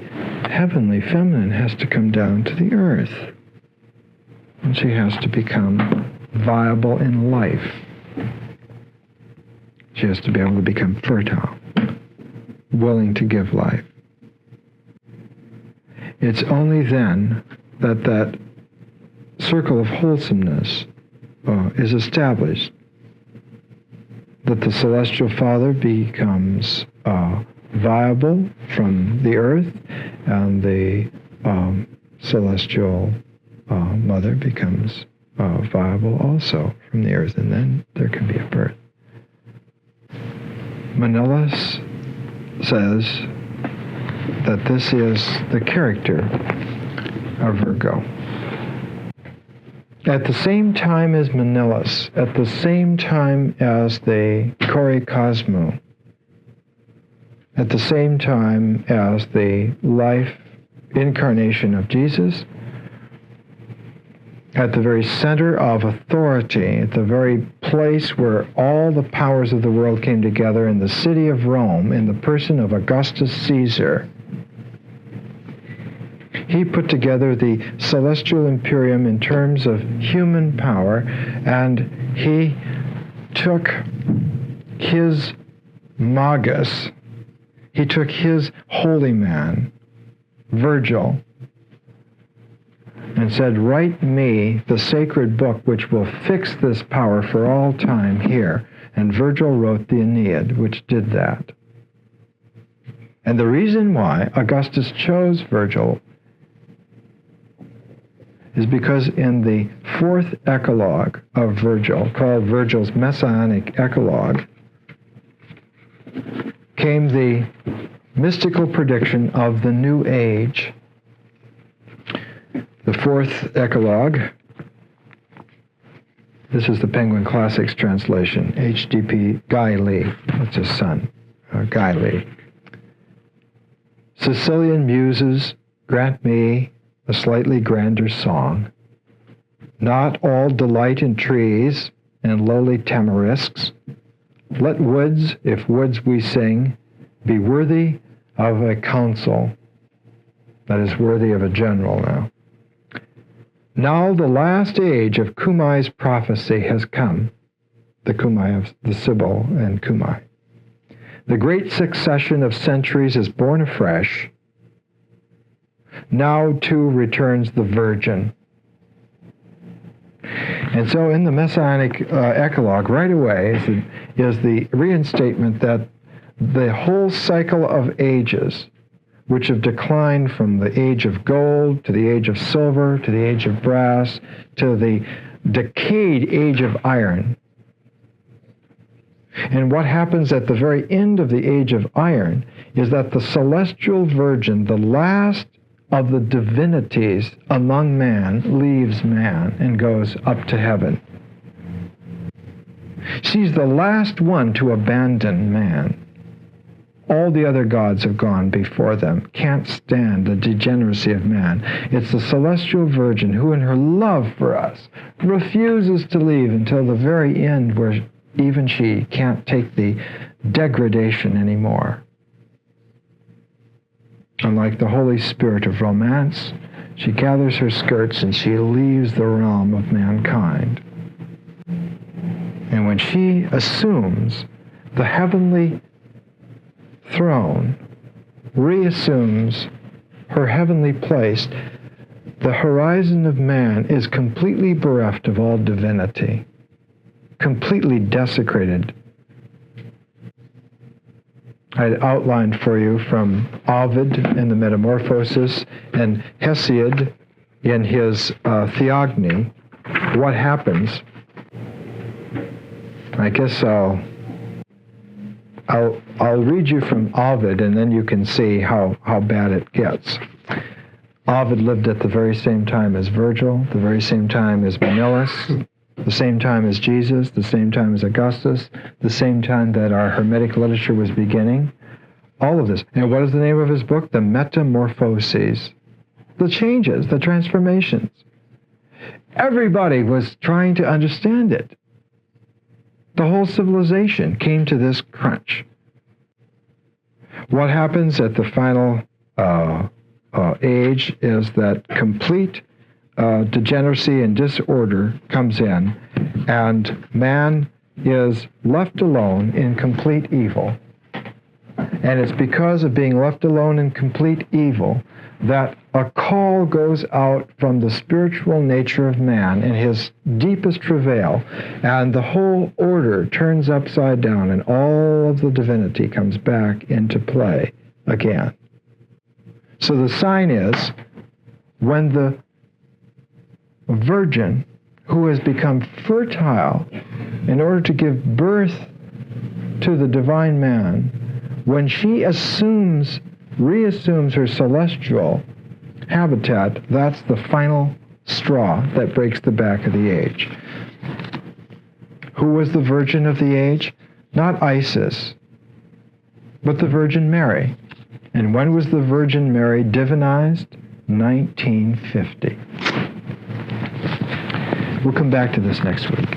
heavenly feminine has to come down to the earth. And she has to become viable in life. She has to be able to become fertile, willing to give life. It's only then that that circle of wholesomeness is established, that the celestial father becomes viable from the earth, and the celestial mother becomes viable also from the earth, and then there can be a birth. Manilius says that this is the character of Virgo. At the same time as Manilius, at the same time as the Kore Kosmou, at the same time as the life incarnation of Jesus, at the very center of authority, at the very place where all the powers of the world came together, in the city of Rome, in the person of Augustus Caesar, he put together the celestial imperium in terms of human power, and he took his magus, he took his holy man, Virgil, and said, write me the sacred book which will fix this power for all time here. And Virgil wrote the Aeneid, which did that. And the reason why Augustus chose Virgil is because in the fourth eclogue of Virgil, called Virgil's Messianic Eclogue, came the mystical prediction of the New Age. The fourth eclogue, this is the Penguin Classics translation, H.D.P. Guy Lee, that's his son, Guy Lee. Sicilian muses, grant me a slightly grander song. Not all delight in trees and lowly tamarisks. Let woods, if woods we sing, be worthy of a council, that is worthy of a general now. Now the last age of Kumai's prophecy has come, the Kumai of the Sibyl and Kumai. The great succession of centuries is born afresh. Now too returns the Virgin. And so in the Messianic Eclogue, right away, is the reinstatement that the whole cycle of ages, which have declined from the age of gold to the age of silver to the age of brass to the decayed age of iron. And what happens at the very end of the age of iron is that the celestial virgin, the last of the divinities among man, leaves man and goes up to heaven. She's the last one to abandon man. All the other gods have gone before them, can't stand the degeneracy of man. It's the celestial virgin who, in her love for us, refuses to leave until the very end, where even she can't take the degradation anymore. Unlike the Holy Spirit of romance, she gathers her skirts and she leaves the realm of mankind. And when she assumes the heavenly throne, reassumes her heavenly place, the horizon of man is completely bereft of all divinity, completely desecrated. I outlined for you from Ovid in the Metamorphosis and Hesiod in his Theogony what happens. I guess I'll read you from Ovid, and then you can see how bad it gets. Ovid lived at the very same time as Virgil, the very same time as Manilius, the same time as Jesus, the same time as Augustus, the same time that our Hermetic literature was beginning. All of this. And what is the name of his book? The Metamorphoses. The changes, the transformations. Everybody was trying to understand it. The whole civilization came to this crunch. What happens at the final age is that complete degeneracy and disorder comes in, and man is left alone in complete evil. And it's because of being left alone in complete evil that a call goes out from the spiritual nature of man in his deepest travail, and the whole order turns upside down, and all of the divinity comes back into play again. So the sign is, when the virgin who has become fertile in order to give birth to the divine man, when she reassumes her celestial habitat, that's the final straw that breaks the back of the age. Who was the virgin of the age? Not Isis, but the Virgin Mary. And when was the Virgin Mary divinized? 1950. We'll come back to this next week.